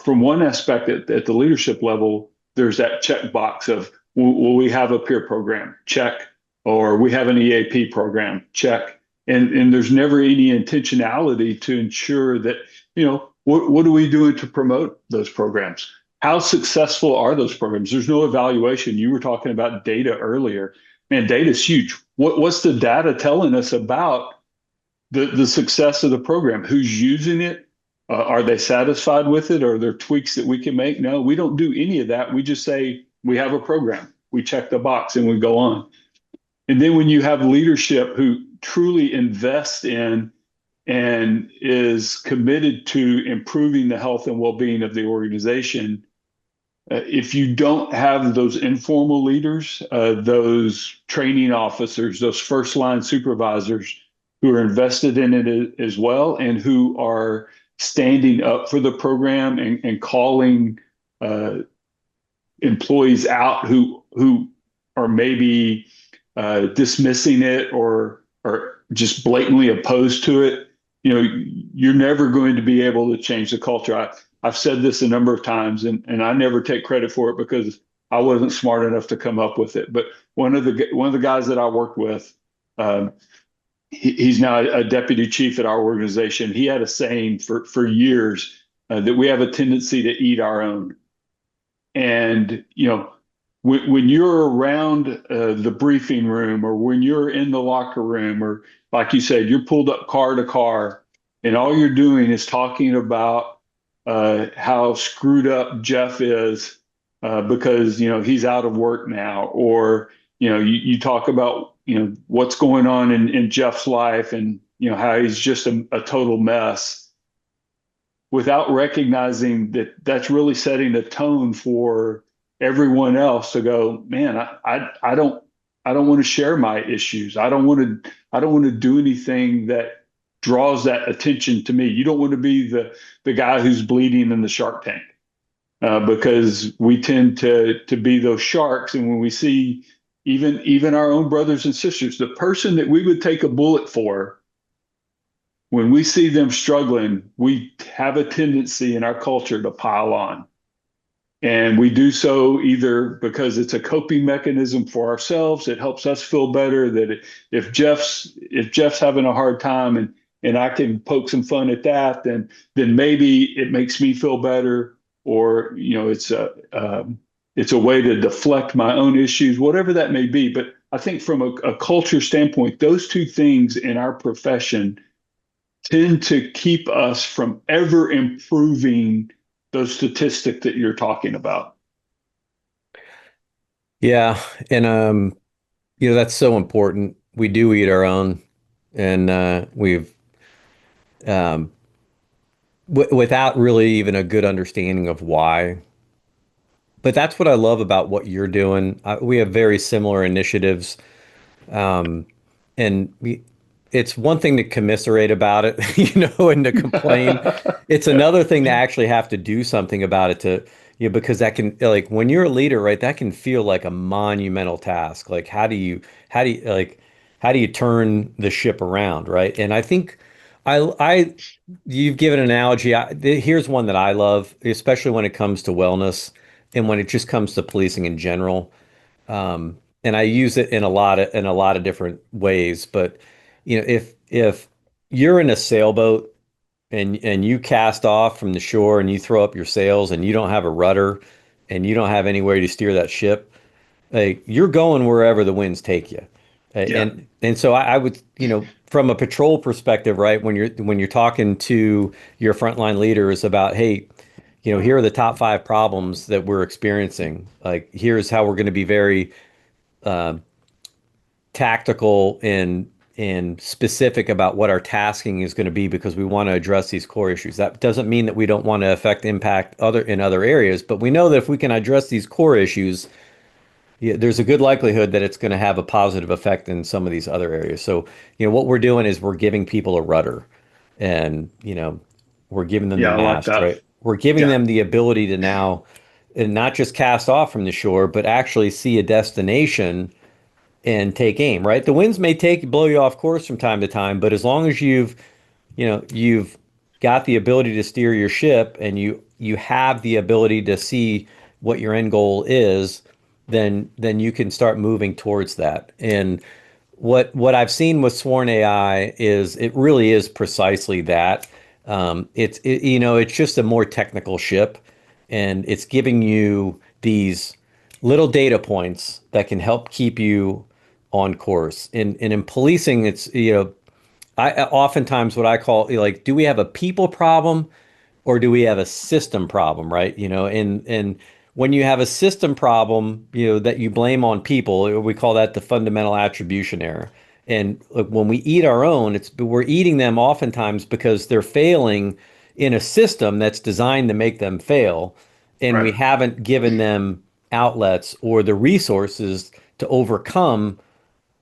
from one aspect at the leadership level, there's that checkbox of, will we have a peer program? Check. Or we have an EAP program? Check. And there's never any intentionality to ensure that, what are we doing to promote those programs? How successful are those programs? There's no evaluation. You were talking about data earlier. Man, data is huge. What's the data telling us about the success of the program? Who's using it? Are they satisfied with it? Are there tweaks that we can make? No, we don't do any of that. We just say we have a program. We check the box and we go on. And then when you have leadership who truly invest in and is committed to improving the health and well-being of the organization, if you don't have those informal leaders, those training officers, those first line supervisors who are invested in it as well and who are standing up for the program and calling employees out who are maybe dismissing it or just blatantly opposed to it, you're never going to be able to change the culture. I've said this a number of times, and I never take credit for it because I wasn't smart enough to come up with it. But one of the guys that I worked with, he's now a deputy chief at our organization. He had a saying for years that we have a tendency to eat our own. And when you're around the briefing room or when you're in the locker room, or like you said, you're pulled up car to car, and all you're doing is talking about how screwed up Jeff is because he's out of work now, or you talk about what's going on in Jeff's life and how he's just a total mess, without recognizing that that's really setting a tone for everyone else to go, man, I don't want to share my issues. I don't want to do anything that draws that attention to me. You don't want to be the guy who's bleeding in the shark tank, because we tend to be those sharks. And when we see even our own brothers and sisters, the person that we would take a bullet for, when we see them struggling, we have a tendency in our culture to pile on. And we do so either because it's a coping mechanism for ourselves. It helps us feel better that if Jeff's having a hard time and I can poke some fun at that, then maybe it makes me feel better, or it's a way to deflect my own issues, whatever that may be. But I think from a culture standpoint, those two things in our profession tend to keep us from ever improving those statistics that you're talking about. Yeah, and that's so important. We do eat our own, and we've without really even a good understanding of why. But that's what I love about what you're doing. We have very similar initiatives, um, and it's one thing to commiserate about it, and to complain. It's another thing to actually have to do something about it because that can, like, when you're a leader, right, that can feel like a monumental task. Like, how do you turn the ship around, right? And I think you've given an analogy. Here's one that I love, especially when it comes to wellness and when it just comes to policing in general. And I use it in a lot of different ways. But if you're in a sailboat and you cast off from the shore and you throw up your sails and you don't have a rudder and you don't have anywhere to steer that ship, like, you're going wherever the winds take you. Yeah. And so I would, from a patrol perspective, right, when you're talking to your frontline leaders about, hey, here are the top 5 problems that we're experiencing. Like, here's how we're going to be very uh, tactical and specific about what our tasking is going to be, because we want to address these core issues. That doesn't mean that we don't want to affect impact in other areas, but we know that if we can address these core issues, yeah, there's a good likelihood that it's going to have a positive effect in some of these other areas. So, what we're doing is we're giving people a rudder, and, we're giving them the Yeah, I like mast, that. right? We're giving Yeah. them the ability to now, and not just cast off from the shore, but actually see a destination and take aim, right? The winds may blow you off course from time to time, but as long as you've got the ability to steer your ship and you have the ability to see what your end goal is, then you can start moving towards that. And what I've seen with Sworn AI is it really is precisely that. It's just a more technical ship, and it's giving you these little data points that can help keep you on course. And in policing, it's I oftentimes what I call like, do we have a people problem or do we have a system problem, right? And when you have a system problem, that you blame on people, we call that the fundamental attribution error. And look, when we eat our own, we're eating them oftentimes because they're failing in a system that's designed to make them fail, and we Right. haven't given them outlets or the resources to overcome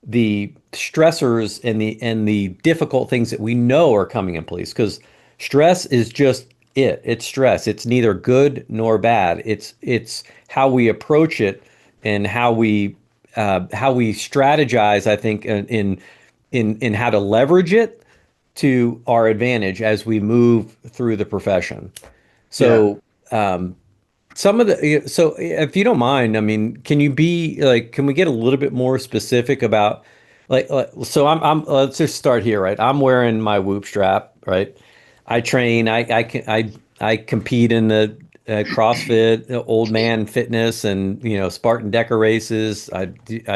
the stressors and the difficult things that we know are coming in police, because stress is just it's stress. It's neither good nor bad. It's how we approach it and how we strategize, I think, in how to leverage it to our advantage as we move through the profession. Yeah. So so if you don't mind, I mean, can you be like, can we get a little bit more specific about so let's just start here, right? I'm wearing my whoop strap, right? I train, I compete in the CrossFit, old man fitness, and Spartan Decker races. I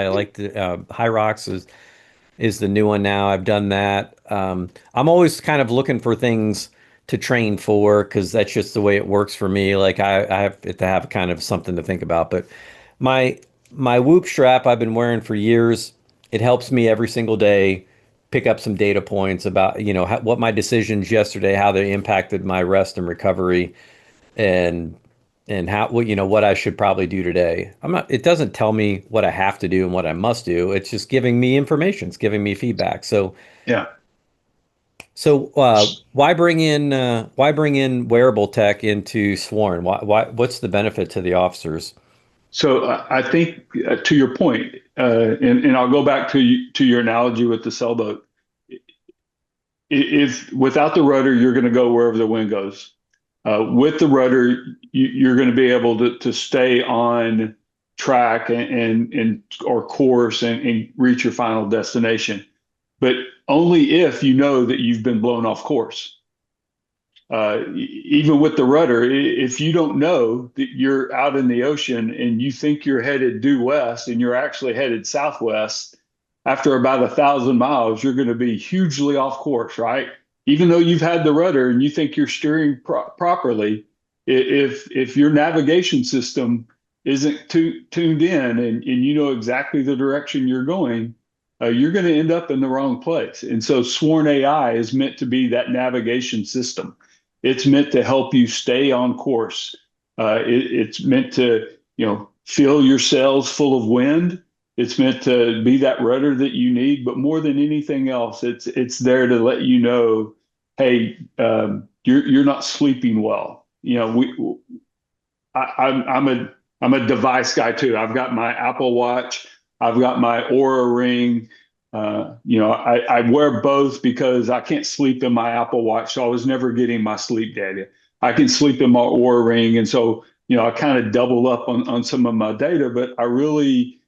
like the High Rocks is the new one now. I've done that. I'm always kind of looking for things to train for because that's just the way it works for me. Like I have to have kind of something to think about. But my my Whoop strap I've been wearing for years. It helps me every single day pick up some data points about what my decisions yesterday, how they impacted my rest and recovery, and how what I should probably do today. I'm not It doesn't tell me what I have to do and what I must do. It's just giving me information. It's giving me feedback. Yeah. Why bring in wearable tech into Sworn? What's the benefit to the officers? So I think to your point, and I'll go back to your analogy with the sailboat. If without the rudder, you're going to go wherever the wind goes. With the rudder, you're going to be able to stay on track and or course and reach your final destination, but only if you know that you've been blown off course. Even with the rudder, if you don't know that you're out in the ocean and you think you're headed due west and you're actually headed southwest, after about 1,000 miles, you're going to be hugely off course, right? Even though you've had the rudder and you think you're steering properly, if your navigation system isn't tuned in and you know exactly the direction you're going, you're going to end up in the wrong place. And so Sworn AI is meant to be that navigation system. It's meant to help you stay on course. It's meant to, fill your sails full of wind. It's meant to be that rudder that you need. But more than anything else, it's there to let you know, hey, you're not sleeping well. I'm a device guy too. I've got my Apple Watch. I've got my Aura Ring. I wear both because I can't sleep in my Apple Watch, so I was never getting my sleep data. I can sleep in my Aura Ring, and so I kind of double up on some of my data. But I really,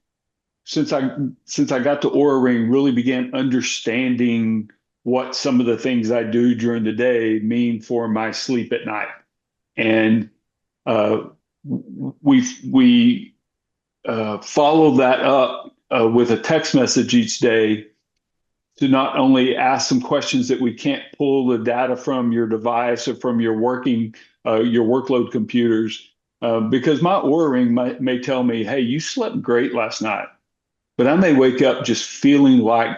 since I got the Aura Ring, really began understanding what some of the things I do during the day mean for my sleep at night. And uh, we follow that up with a text message each day to not only ask some questions that we can't pull the data from your device or from your workload computers, because my Oura Ring may tell me, "Hey, you slept great last night," but I may wake up just feeling like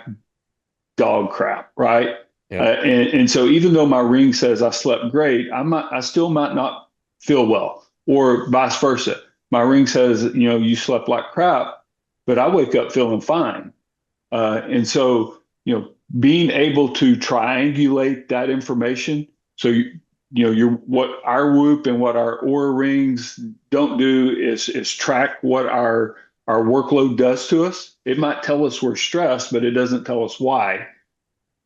dog crap, right? Yeah. And so even though my ring says I slept great, I still might not feel well, or vice versa. My ring says, you slept like crap, but I wake up feeling fine. And so, being able to triangulate that information. So, what our Whoop and what our Aura rings don't do is track what our workload does to us. It might tell us we're stressed, but it doesn't tell us why.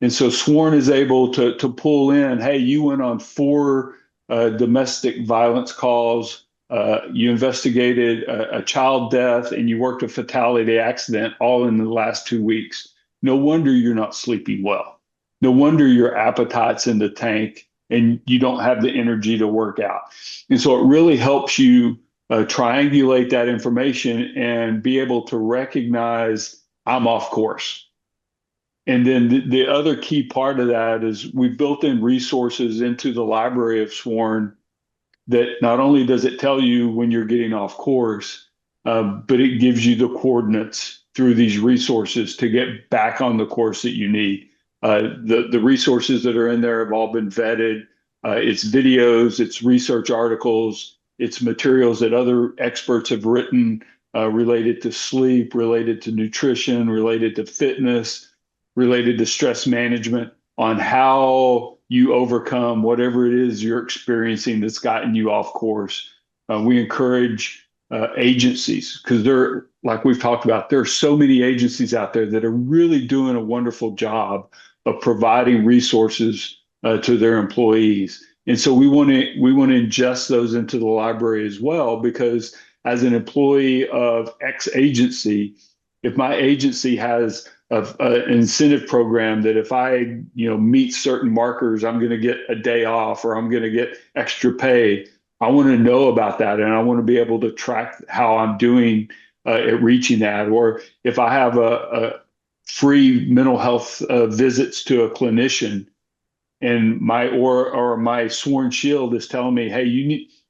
And so Sworn is able to pull in, hey, you went on four domestic violence calls, you investigated a child death, and you worked a fatality accident all in the last 2 weeks. No wonder you're not sleeping well. No wonder your appetite's in the tank and you don't have the energy to work out. And so it really helps you triangulate that information and be able to recognize I'm off course. And then the other key part of that is we've built in resources into the library of Sworn that not only does it tell you when you're getting off course, but it gives you the coordinates through these resources to get back on the course that you need. The resources that are in there have all been vetted. It's videos, it's research articles, it's materials that other experts have written related to sleep, related to nutrition, related to fitness, related to stress management on how you overcome whatever it is you're experiencing that's gotten you off course. We encourage agencies because they're, like we've talked about, there are so many agencies out there that are really doing a wonderful job of providing resources to their employees. And so we want to ingest those into the library as well, because as an employee of X agency, if my agency has an incentive program that if I meet certain markers, I'm going to get a day off or I'm going to get extra pay. I want to know about that, and I want to be able to track how I'm doing at reaching that. Or if I have a free mental health visits to a clinician, and my Sworn Shield is telling me, hey,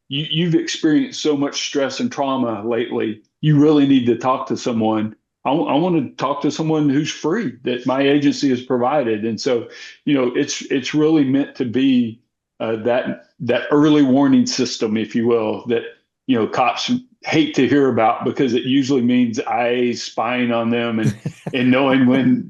you've experienced so much stress and trauma lately. You really need to talk to someone. I want to talk to someone who's free that my agency has provided. And so, it's really meant to be that early warning system, if you will, that cops hate to hear about because it usually means IA spying on them and knowing when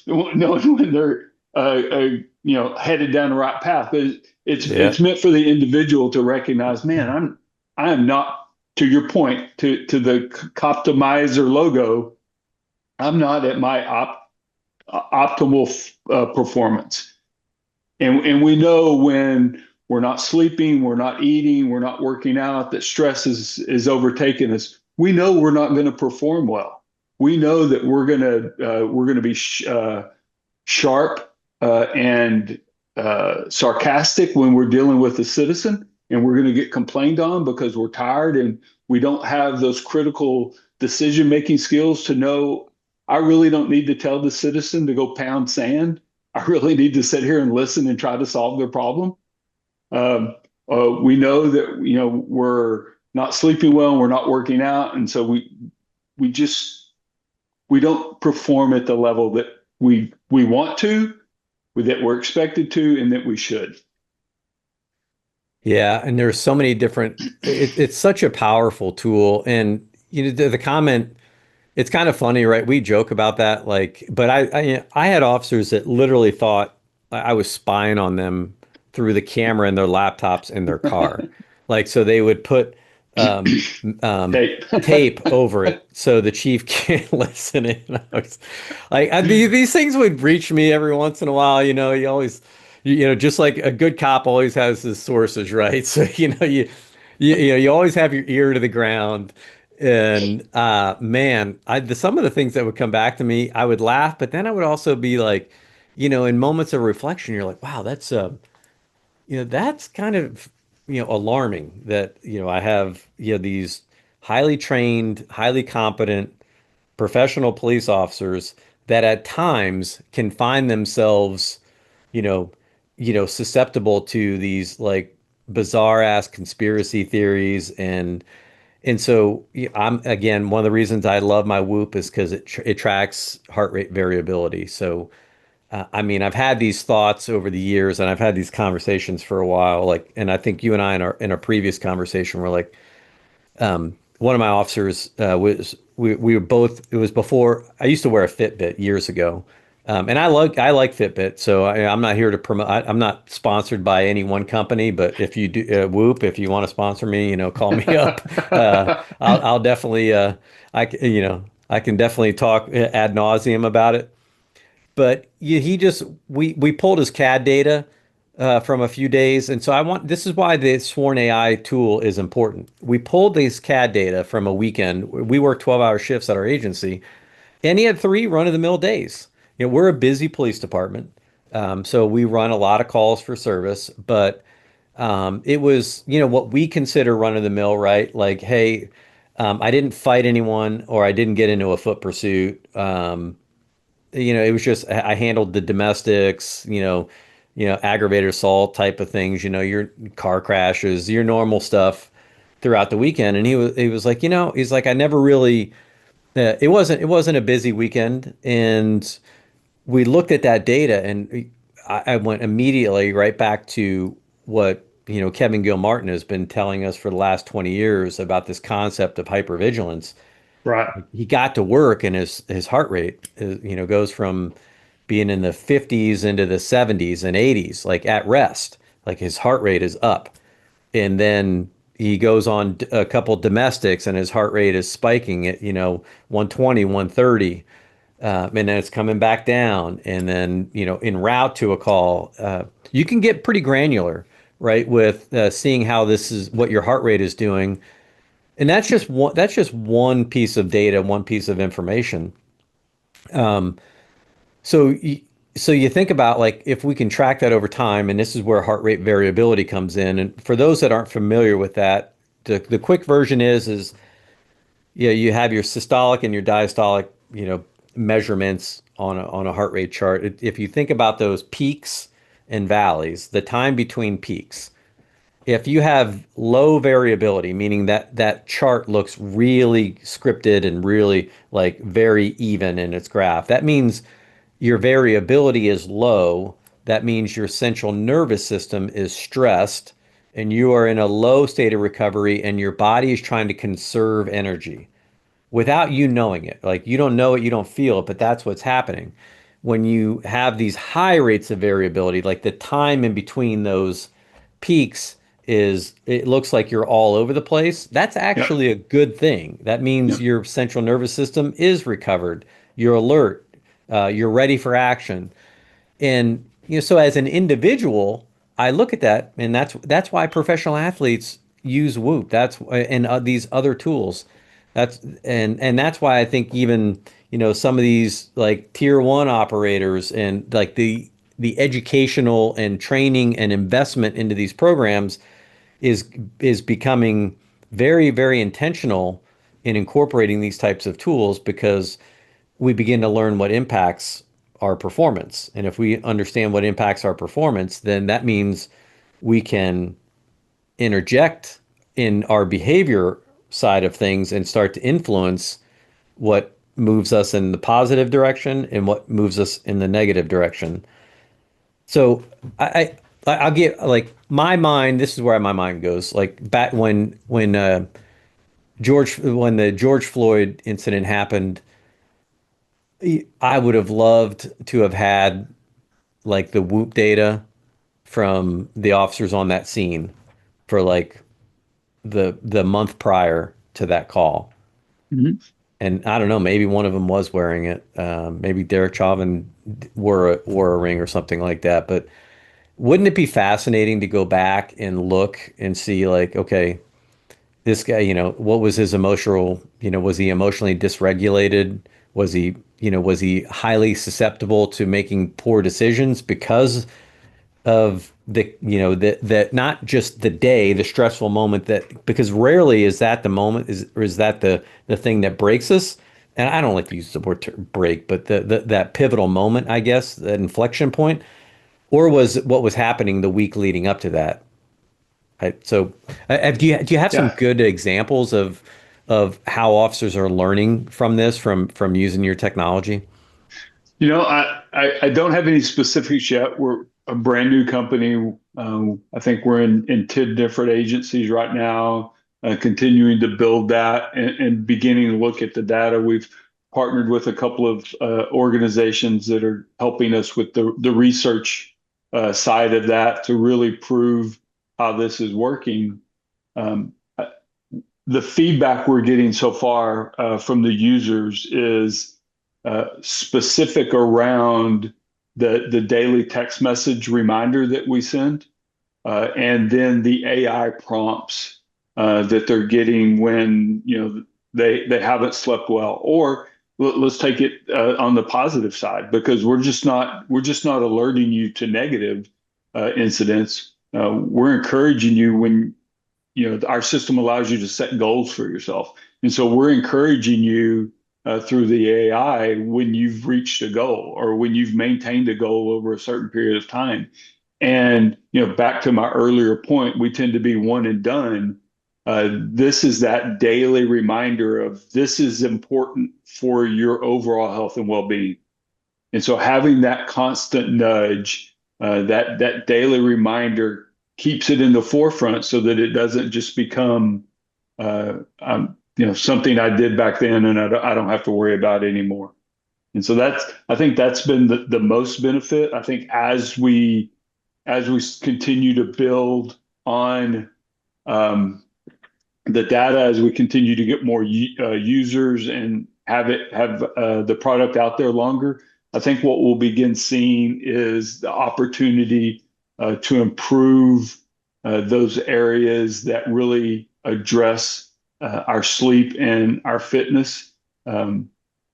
knowing when they're headed down the right path. But it's meant for the individual to recognize, man, I am not, to your point, to the Coptimizer logo, I'm not at my optimal performance. And we know when we're not sleeping, we're not eating, we're not working out, that stress is overtaking us. We know we're not going to perform well. We know that we're going to be sharp and sarcastic when we're dealing with a citizen, and we're going to get complained on because we're tired and we don't have those critical decision-making skills to know I really don't need to tell the citizen to go pound sand. I really need to sit here and listen and try to solve their problem. We know that we're not sleeping well, and we're not working out, and so we don't perform at the level that we want to, that we're expected to, and that we should. Yeah, and there's so many different. It's such a powerful tool, and the comment. It's kind of funny, right? We joke about that, like, but I had officers that literally thought I was spying on them through the camera in their laptops in their car. Like, so they would put Tape. tape over it so the chief can't listen in. These things would reach me every once in a while. You always, just like a good cop always has his sources, right? So, you always have your ear to the ground. And man, some of the things that would come back to me, I would laugh, but then I would also be like, in moments of reflection, you're like, wow, that's kind of, alarming that, I have, these highly trained, highly competent professional police officers that at times can find themselves, you know, susceptible to these like bizarre ass conspiracy theories and so I'm again one of the reasons I love my Whoop is because it tracks heart rate variability. So I mean I've had these thoughts over the years and I've had these conversations for a while. Like, and I think you and I in our previous conversation were like, one of my officers was we were both. It was before I used to wear a Fitbit years ago, And I like Fitbit, so I'm not here to promote. I'm not sponsored by any one company, but if you do, Whoop, if you want to sponsor me, call me up. I'll definitely, I can definitely talk ad nauseum about it. But he just we pulled his CAD data from a few days, and so this is why the Sworn.AI tool is important. We pulled these CAD data from a weekend. We work 12-hour shifts at our agency, and he had 3 run-of-the-mill days. We're a busy police department, so we run a lot of calls for service, but it was, what we consider run-of-the-mill, right? Like, hey, I didn't fight anyone or I didn't get into a foot pursuit. It was just I handled the domestics, aggravated assault type of things, your car crashes, your normal stuff throughout the weekend. And he was like, he's like, I never really it wasn't a busy weekend, and we looked at that data, and I went immediately right back to what Kevin Gilmartin has been telling us for the last 20 years about this concept of hypervigilance. Right. He got to work, and his heart rate goes from being in the 50s into the 70s and 80s, like at rest. Like his heart rate is up, and then he goes on a couple domestics and his heart rate is spiking at 120, 130, and then it's coming back down, and then en route to a call, you can get pretty granular, right, with seeing how this is what your heart rate is doing. And that's just one piece of data, one piece of information. So you think about, like, if we can track that over time, and this is where heart rate variability comes in. And for those that aren't familiar with that, the quick version is yeah, you have your systolic and your diastolic, measurements on a heart rate chart. If you think about those peaks and valleys, the time between peaks, if you have low variability, meaning that that chart looks really scripted and really like very even in its graph, that means your variability is low. That means your central nervous system is stressed and you are in a low state of recovery, and your body is trying to conserve energy without you knowing it. Like, you don't know it, you don't feel it, but that's what's happening. When you have these high rates of variability, like the time in between those peaks it looks like you're all over the place. That's Yep. actually a good thing. That means Yep. your central nervous system is recovered. You're alert. You're ready for action. And so as an individual, I look at that, and that's why professional athletes use Whoop. That's and these other tools. And that's why I think even some of these like tier one operators, and like the educational and training and investment into these programs is is becoming very, very intentional in incorporating these types of tools, because we begin to learn what impacts our performance. And if we understand what impacts our performance, then that means we can interject in our behavior side of things and start to influence what moves us in the positive direction and what moves us in the negative direction. So I'll get, like, my mind. This is where my mind goes. Like, back when the George Floyd incident happened, I would have loved to have had like the Whoop data from the officers on that scene for like the month prior to that call. Mhm. And I don't know, maybe one of them was wearing it. Maybe Derek Chauvin wore a ring or something like that. But wouldn't it be fascinating to go back and look and see, like, okay, this guy, what was his emotional, was he emotionally dysregulated? Was he highly susceptible to making poor decisions because of that, not just the day, the stressful moment, that, because rarely is that the moment, is that the thing that breaks us. And I don't like to use the word break, but that pivotal moment, I guess, that inflection point, or was what was happening the week leading up to that. So, do you have some Yeah. good examples of how officers are learning from this, from using your technology? I don't have any specifics yet. We're a brand new company. I think we're in 10 different agencies right now, continuing to build that and beginning to look at the data. partnered with a couple of organizations that are helping us with the research side of that to really prove how this is working. Um, the feedback we're getting so far from the users is specific around the daily text message reminder that we send, and then the AI prompts that they're getting when they haven't slept well. Or let's take it on the positive side, because we're just not alerting you to negative incidents. We're encouraging you when our system allows you to set goals for yourself. And so we're encouraging you through the AI when you've reached a goal or when you've maintained a goal over a certain period of time. And back to my earlier point, we tend to be one and done. This is that daily reminder of this is important for your overall health and well-being. And so having that constant nudge, that daily reminder keeps it in the forefront so that it doesn't just become something I did back then and I don't have to worry about anymore. And so I think that's been the most benefit. I think as we continue to build on the data, as we continue to get more users and have the product out there longer, I think what we'll begin seeing is the opportunity to improve those areas that really address our sleep and our fitness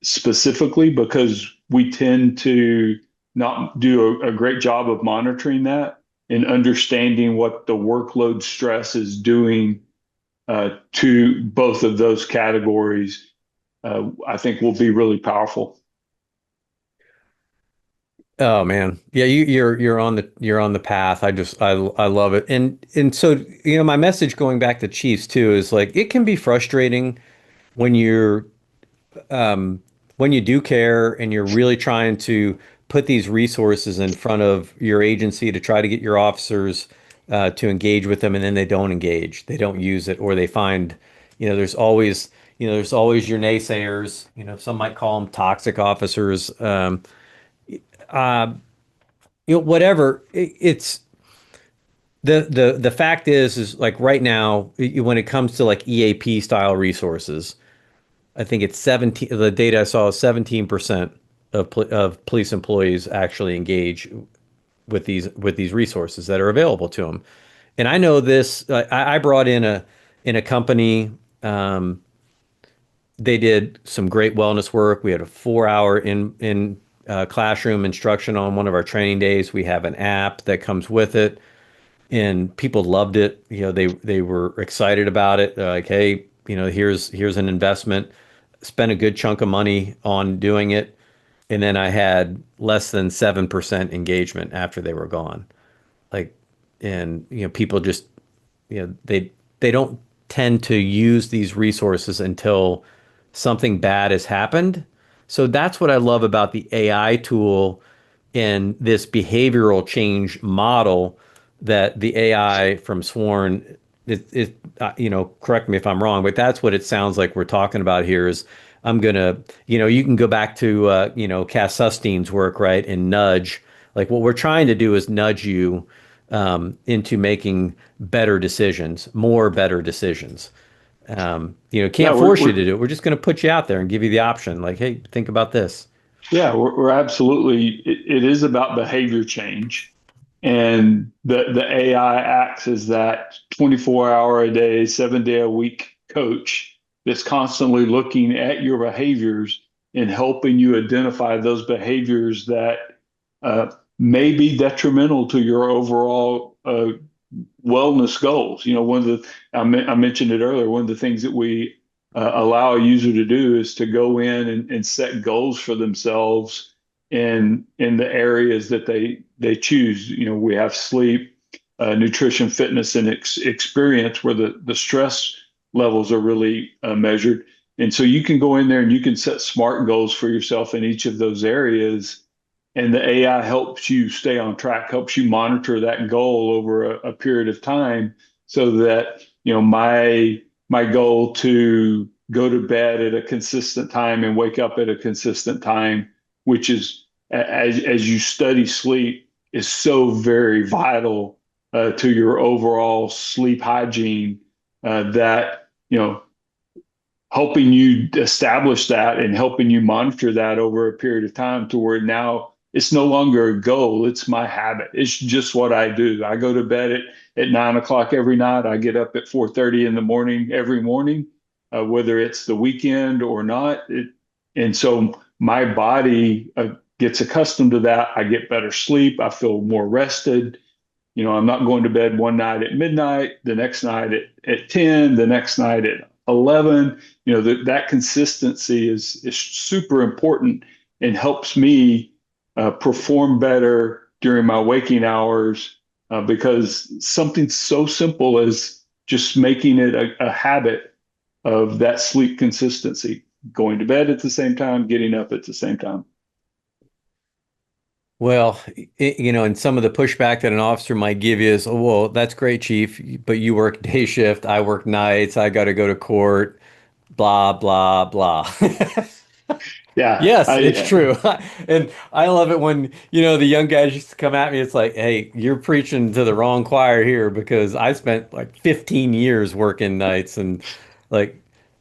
specifically, because we tend to not do a great job of monitoring that and understanding what the workload stress is doing to both of those categories. I think will be really powerful. Oh man. Yeah, you're on the path. I love it. And so, my message going back to Chiefs too is like it can be frustrating when when you do care and you're really trying to put these resources in front of your agency to try to get your officers to engage with them, and then they don't engage, they don't use it, or they find, there's always your naysayers. Some might call them toxic officers. Uh, Whatever. It's the fact is like right now, when it comes to like EAP style resources, I think it's 17. The data I saw is 17% of police employees actually engage with these resources that are available to them. And I know this. I brought in a company. They did some great wellness work. We had a 4 hour in classroom instruction on one of our training days. We have an app that comes with it, and people loved it. They were excited about it. They're like, hey, here's an investment. Spent a good chunk of money on doing it, and then I had less than 7% engagement after they were gone. Like, and people just they don't tend to use these resources until something bad has happened. So that's what I love about the AI tool and this behavioral change model that the AI from Sworn correct me if I'm wrong, but that's what it sounds like we're talking about here is I'm gonna, you can go back to, Cass Sustein's work, right? And nudge, like what we're trying to do is nudge you into making better decisions, more better decisions. Yeah, Can't force you to do it. We're just going to put you out there and give you the option. Like, hey, think about this. yeah, we're absolutely. It is about behavior change, and the AI acts as that 24-hour a day, 7 day a week coach that's constantly looking at your behaviors and helping you identify those behaviors that may be detrimental to your overall wellness goals. One of I mentioned it earlier. One of the things that we allow a user to do is to go in and set goals for themselves in the areas that they choose. We have sleep, nutrition, fitness, and experience, where the stress levels are really measured. And so you can go in there and you can set SMART goals for yourself in each of those areas. And the AI helps you stay on track, helps you monitor that goal over a period of time, so that, my goal to go to bed at a consistent time and wake up at a consistent time, which is, as you study sleep, is so very vital to your overall sleep hygiene, that, helping you establish that and helping you monitor that over a period of time to where now it's no longer a goal, it's my habit. It's just what I do. I go to bed at 9 o'clock every night. I get up at 4:30 in the morning every morning, whether it's the weekend or not. And so my body gets accustomed to that. I get better sleep. I feel more rested. I'm not going to bed one night at midnight, the next night at 10, the next night at 11. That consistency is super important and helps me perform better during my waking hours, because something so simple as just making it a habit of that sleep consistency, going to bed at the same time, getting up at the same time. Well, and some of the pushback that an officer might give you is, oh, well, that's great, chief, but you work day shift, I work nights, I got to go to court, blah, blah, blah. Yeah, Yes, it's I true. And I love it when, the young guys used to come at me. It's like, hey, you're preaching to the wrong choir here because I spent like 15 years working nights and like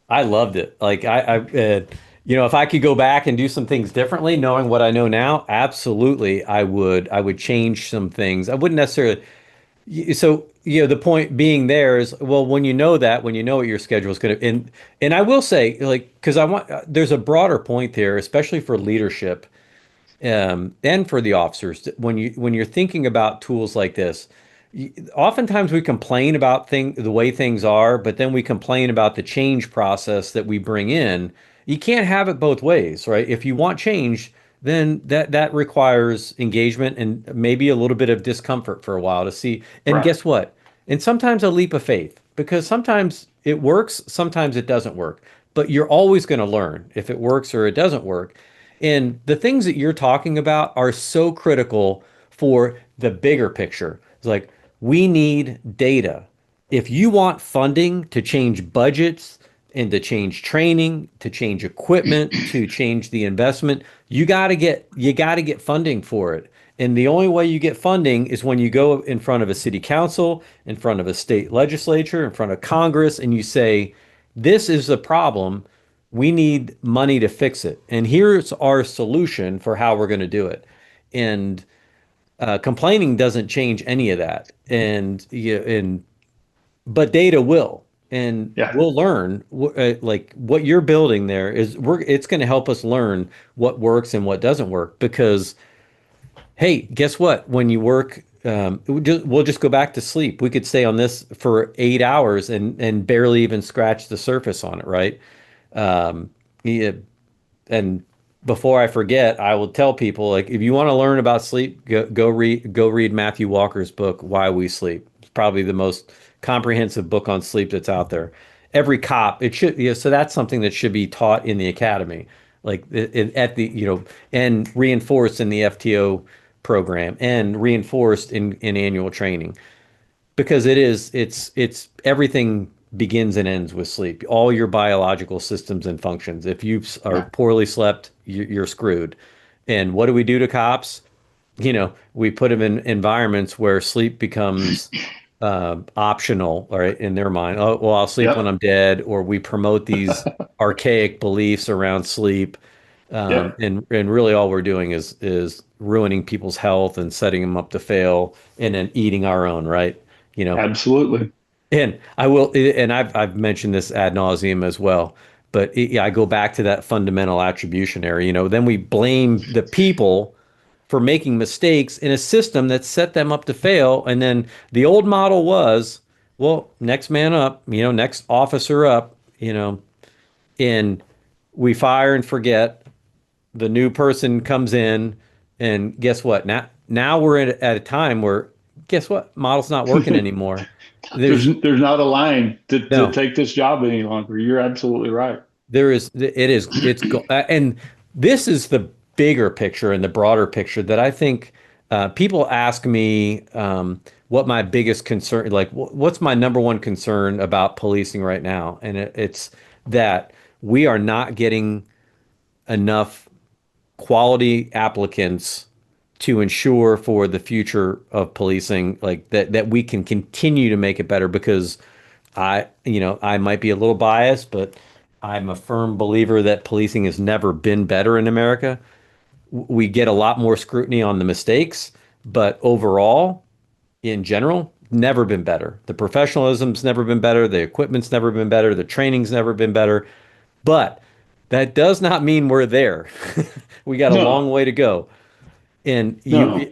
I loved it. Like if I could go back and do some things differently, knowing what I know now, absolutely I would. I would change some things. I wouldn't necessarily. So, the point being there is, well, when you know that, when you know what your schedule is going to, and I will say, like, because there's a broader point there, especially for leadership, and for the officers, when you're thinking about tools like this, oftentimes we complain about the way things are, but then we complain about the change process that we bring in. You can't have it both ways, right? If you want change, then that requires engagement and maybe a little bit of discomfort for a while to see. And right. guess what? And sometimes a leap of faith, because sometimes it works, sometimes it doesn't work. But you're always going to learn if it works or it doesn't work. And the things that you're talking about are so critical for the bigger picture. It's like we need data. If you want funding to change budgets and to change training, to change equipment, to change the investment, you got to get funding for it. And the only way you get funding is when you go in front of a city council, in front of a state legislature, in front of Congress, and you say, this is the problem. We need money to fix it. And here's our solution for how we're going to do it. And complaining doesn't change any of that. But data will. And Yeah, we'll learn like what you're building there it's going to help us learn what works and what doesn't work because hey, guess what? When you work, we'll just go back to sleep. We could stay on this for 8 hours and barely even scratch the surface on it, right? Yeah, and before I forget, I will tell people like if you want to learn about sleep, go read Matthew Walker's book, Why We Sleep. It's probably the most comprehensive book on sleep that's out there. Every cop, it should, so that's something that should be taught in the academy, like at the, and reinforced in the FTO program and reinforced in annual training because it's everything begins and ends with sleep. All your biological systems and functions. If you are yeah, poorly slept, you're screwed. And what do we do to cops? We put them in environments where sleep becomes optional, all right, in their mind. Oh, well, I'll sleep when yep, I'm dead, or we promote these archaic beliefs around sleep. yep, And really all we're doing is ruining people's health and setting them up to fail and then eating our own, right? You know, absolutely. and I will, and I've mentioned this ad nauseum as well, but yeah, I go back to that fundamental attribution area. Then we blame the people for making mistakes in a system that set them up to fail. And then the old model was, well, next man up, next officer up, and we fire and forget. The new person comes in, and guess what? Now we're at a time where, guess what? Model's not working anymore. there's There's there's not a line to no. take this job any longer. You're absolutely right. There is, it is, and this is the bigger picture and the broader picture that I think people ask me what my biggest concern, like what's my number one concern about policing right now? And it's that we are not getting enough quality applicants to ensure for the future of policing, like that we can continue to make it better. Because I might be a little biased, but I'm a firm believer that policing has never been better in America. We get a lot more scrutiny on the mistakes, but overall, in general, never been better. The professionalism's never been better. The equipment's never been better. The training's never been better. But that does not mean we're there. We got a long No, way to go. And no,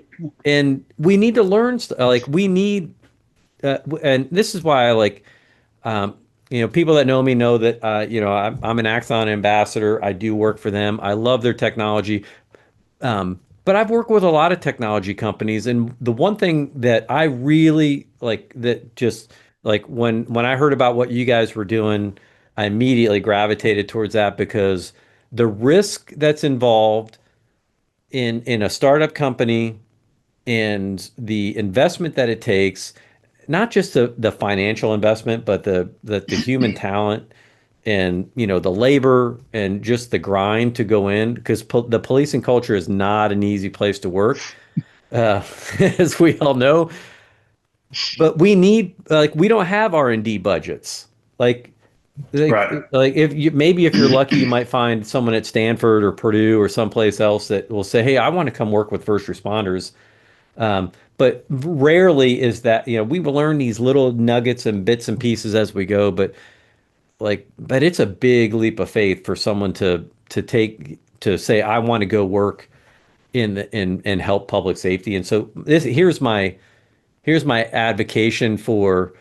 we need to learn like we need and this is why I like people that know me know that I'm an Axon ambassador. I do work for them. I love their technology. But I've worked with a lot of technology companies, and the one thing that I really like, that just like when I heard about what you guys were doing, I immediately gravitated towards that, because the risk that's involved in a startup company and the investment that it takes, not just the financial investment, but the human talent, and the labor and just the grind to go in, because the policing culture is not an easy place to work, uh, as we all know. But we need, like, we don't have R&D budgets. Like, right, if you, maybe if you're lucky, you might find someone at Stanford or Purdue or someplace else that will say, "Hey, I want to come work with first responders." But rarely is that, we will learn these little nuggets and bits and pieces as we go. But it's a big leap of faith for someone to say, I want to go work in help public safety. And so here's my advocation for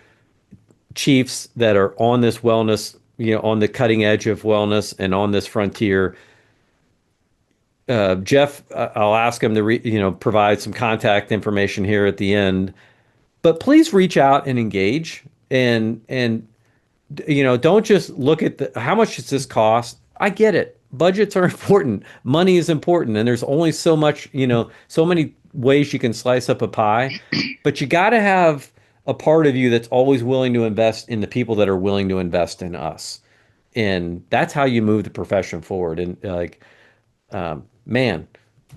chiefs that are on this wellness, on the cutting edge of wellness and on this frontier. Jeff, I'll ask him to provide some contact information here at the end, but please reach out and engage, and don't just look at how much does this cost. I get it. Budgets are important. Money is important. And there's only so much, so many ways you can slice up a pie, but you got to have a part of you that's always willing to invest in the people that are willing to invest in us. And that's how you move the profession forward. And man,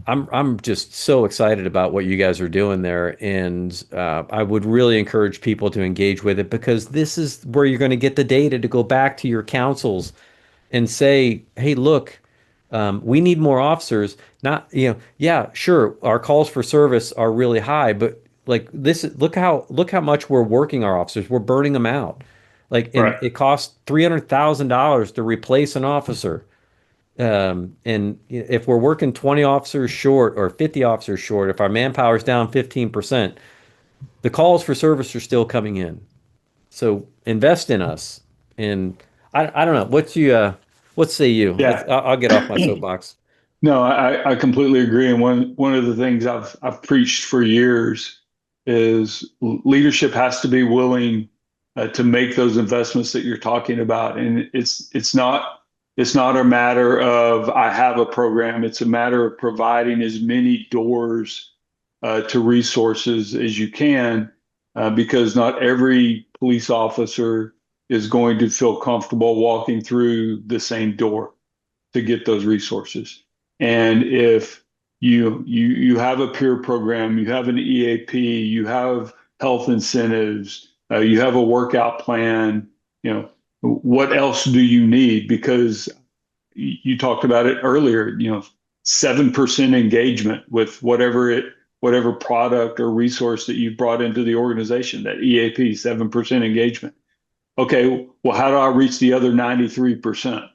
I'm just so excited about what you guys are doing there, and I would really encourage people to engage with it, because this is where you're going to get the data to go back to your councils and say, "Hey, look, we need more officers." Not, yeah, sure, our calls for service are really high, but like look how much we're working our officers. We're burning them out. Like, and right. it costs $300,000 to replace an officer. And if we're working 20 officers short or 50 officers short, if our manpower is down 15%, the calls for service are still coming in. So invest in us. And I don't know. What say you? Yeah. I'll get off my soapbox. No, I completely agree. And one of the things I've preached for years is leadership has to be willing to make those investments that you're talking about. And it's not a matter of I have a program. It's a matter of providing as many doors to resources as you can, because not every police officer is going to feel comfortable walking through the same door to get those resources. And if you have a peer program, you have an EAP, you have health incentives, you have a workout plan, what else do you need? Because you talked about it earlier, 7% engagement with whatever product or resource that you brought into the organization, that EAP, 7% engagement. Okay, well, how do I reach the other 93%?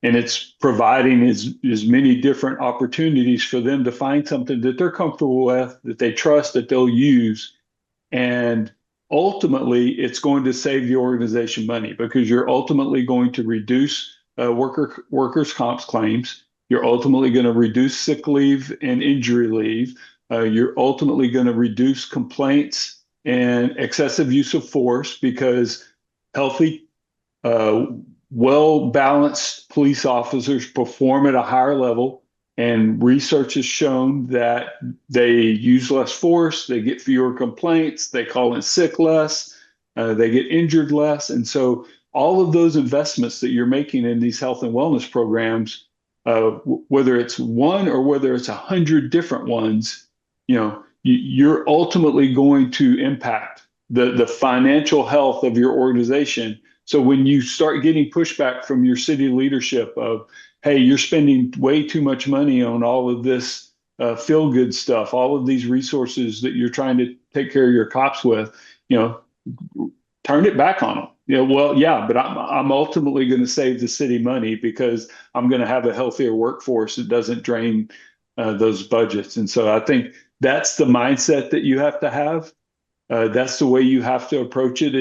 And it's providing as many different opportunities for them to find something that they're comfortable with, that they trust, that they'll use. And ultimately, it's going to save the organization money, because you're ultimately going to reduce workers' comp claims. You're ultimately going to reduce sick leave and injury leave. You're ultimately going to reduce complaints and excessive use of force, because healthy, uh, well-balanced police officers perform at a higher level, and research has shown that they use less force, they get fewer complaints, they call in sick less, they get injured less. And so all of those investments that you're making in these health and wellness programs, whether it's one or whether it's 100 different ones, you're ultimately going to impact the financial health of your organization. So when you start getting pushback from your city leadership of, hey, you're spending way too much money on all of this feel good stuff, all of these resources that you're trying to take care of your cops with, turn it back on them. Well, yeah, but I'm ultimately going to save the city money because I'm going to have a healthier workforce that doesn't drain those budgets. And so I think that's the mindset that you have to have. That's the way you have to approach it.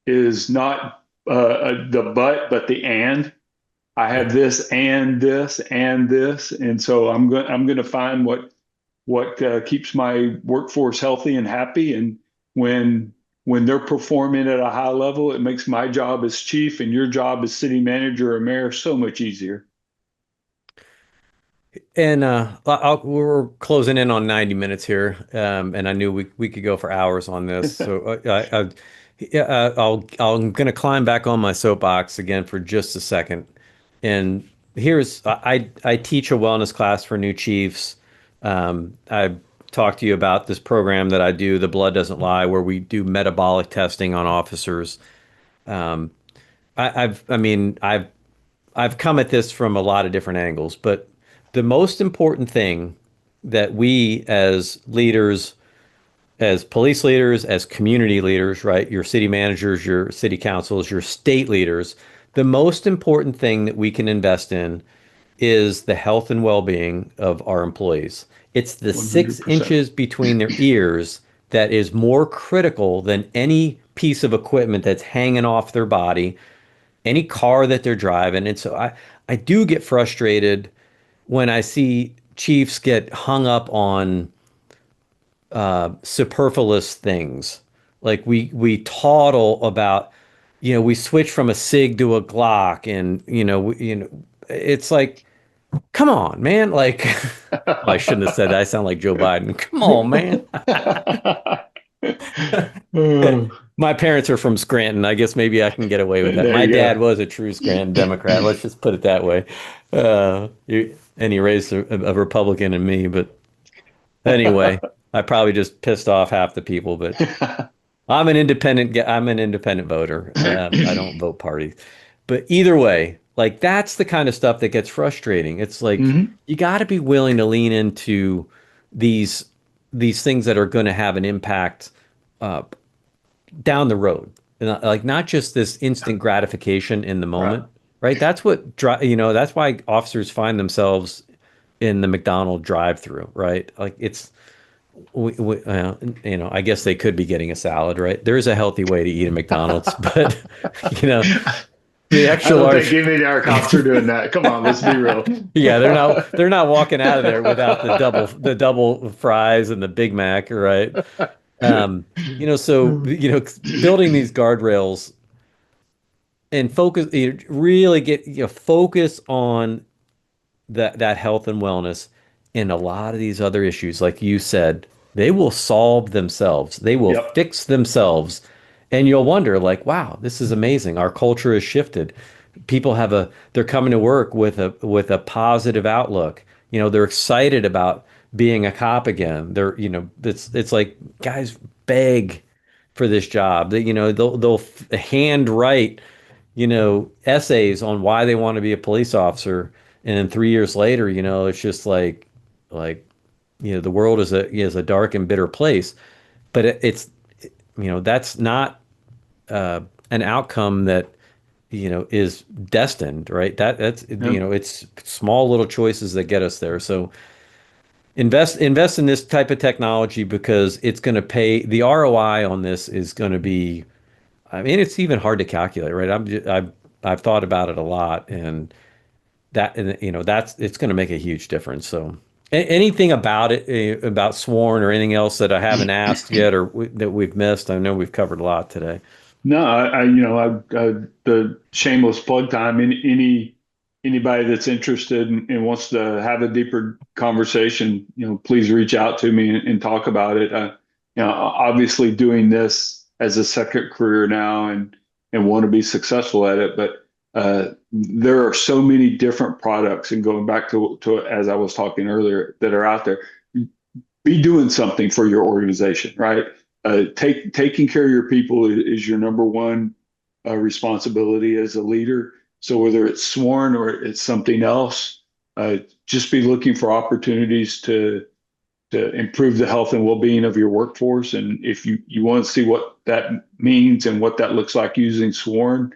Is not the but the and. I have this and this and this, and so I'm going to find what keeps my workforce healthy and happy. And when they're performing at a high level, it makes my job as chief and your job as city manager or mayor so much easier. And we're closing in on 90 minutes here, and I knew we could go for hours on this. So I'm going to climb back on my soapbox again for just a second. And I teach a wellness class for new chiefs. I talked to you about this program that I do, The Blood Doesn't Lie, where we do metabolic testing on officers. Um, I mean, I've come at this from a lot of different angles, but the most important thing that we as leaders, as police leaders, as community leaders, right? Your city managers, your city councils, your state leaders, the most important thing that we can invest in is the health and well-being of our employees. It's the 6 100%. inches between their ears that is more critical than any piece of equipment that's hanging off their body, any car that they're driving. And so I do get frustrated when I see chiefs get hung up on superfluous things. Like we tawdle about, we switch from a SIG to a Glock, and it's like, come on, man. Like, well, I shouldn't have said that. I sound like Joe Biden. Come on, man. My parents are from Scranton. I guess maybe I can get away with that. There My you dad go. was a true Scranton Democrat. Let's just put it that way. And he raised a Republican in me. But anyway, I probably just pissed off half the people. But I'm an independent. I'm an independent voter. I don't vote party. But either way, like that's the kind of stuff that gets frustrating. It's like Mhm. you got to be willing to lean into these these things that are going to have an impact uh, down the road, and like not just this instant gratification in the Right. moment, right? That's what that's why officers find themselves in the McDonald's drive-through, right? Like it's I guess they could be getting a salad, right? There is a healthy way to eat a McDonald's, but you know, the I extra don't think large. any of our cops are doing that. Come on, let's be real. Yeah, they're not walking out of there without the double fries and the Big Mac, right? So building these guardrails and focus, really get focus on that health and wellness, and a lot of these other issues, like you said, they will solve themselves. They will Yep. fix themselves. And you'll wonder, like, wow, this is amazing. Our culture has shifted. People they're coming to work with a positive outlook. They're excited about being a cop again. It's like guys beg for this job. They'll handwrite essays on why they want to be a police officer. And then 3 years later, it's just like, the world is a dark and bitter place. But that's not an outcome that, is destined, right? That's, Yep. it's small little choices that get us there. So invest in this type of technology because it's going to pay. The ROI on this is going to be, I mean, it's even hard to calculate, right? I've thought about it a lot, and that's it's going to make a huge difference. So, anything about it, about Sworn or anything else that I haven't asked yet or that we've missed? I know we've covered a lot today. No, the shameless plug time. Anybody that's interested and wants to have a deeper conversation, please reach out to me and talk about it. Obviously doing this as a second career now, and and want to be successful at it. But there are so many different products, and going back to as I was talking earlier, that are out there. Be doing something for your organization, right? Taking care of your people is your number one responsibility as a leader. So whether it's Sworn or it's something else, just be looking for opportunities to improve the health and well-being of your workforce. And if you want to see what that means and what that looks like using Sworn,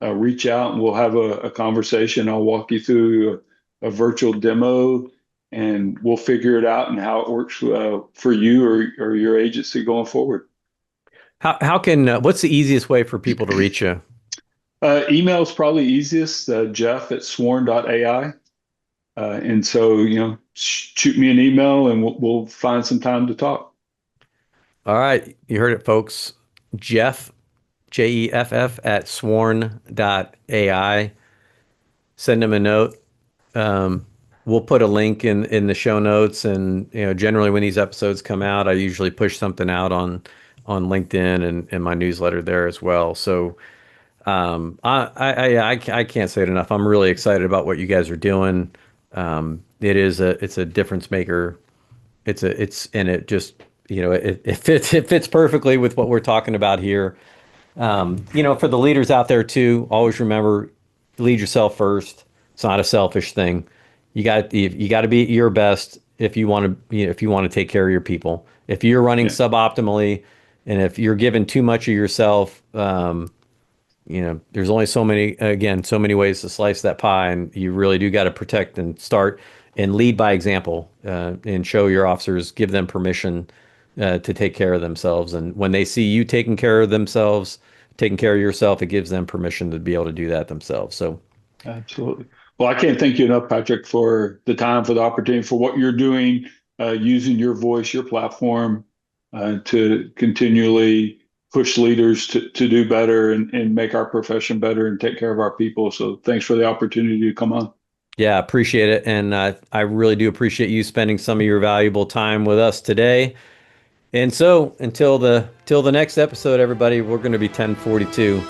reach out and we'll have a conversation. I'll walk you through a virtual demo and we'll figure it out and how it works for you or your agency going forward. How can what's the easiest way for people to reach you? Email is probably easiest, Jeff at Sworn.AI. And so, shoot me an email and we'll find some time to talk. All right, you heard it, folks. Jeff, Jeff at Sworn.AI. Send him a note. We'll put a link in the show notes, and generally when these episodes come out, I usually push something out on LinkedIn and my newsletter there as well. So I can't say it enough. I'm really excited about what you guys are doing. It's a difference maker. It fits perfectly with what we're talking about here. For the leaders out there too, always remember, lead yourself first. It's not a selfish thing. You got to be at your best if you want to take care of your people. If you're running suboptimally, and if you're giving too much of yourself, there's only so many ways to slice that pie, and you really do got to protect and start and lead by example, and show your officers, give them permission to take care of themselves. And when they see you taking care of themselves, taking care of yourself, it gives them permission to be able to do that themselves. So, absolutely. Well, I can't thank you enough, Patrick, for the time, for the opportunity, for what you're doing, using your voice, your platform, to continually push leaders to do better and make our profession better and take care of our people. So thanks for the opportunity to come on. Yeah, appreciate it. And I really do appreciate you spending some of your valuable time with us today. And so until the next episode, everybody, we're going to be 1042.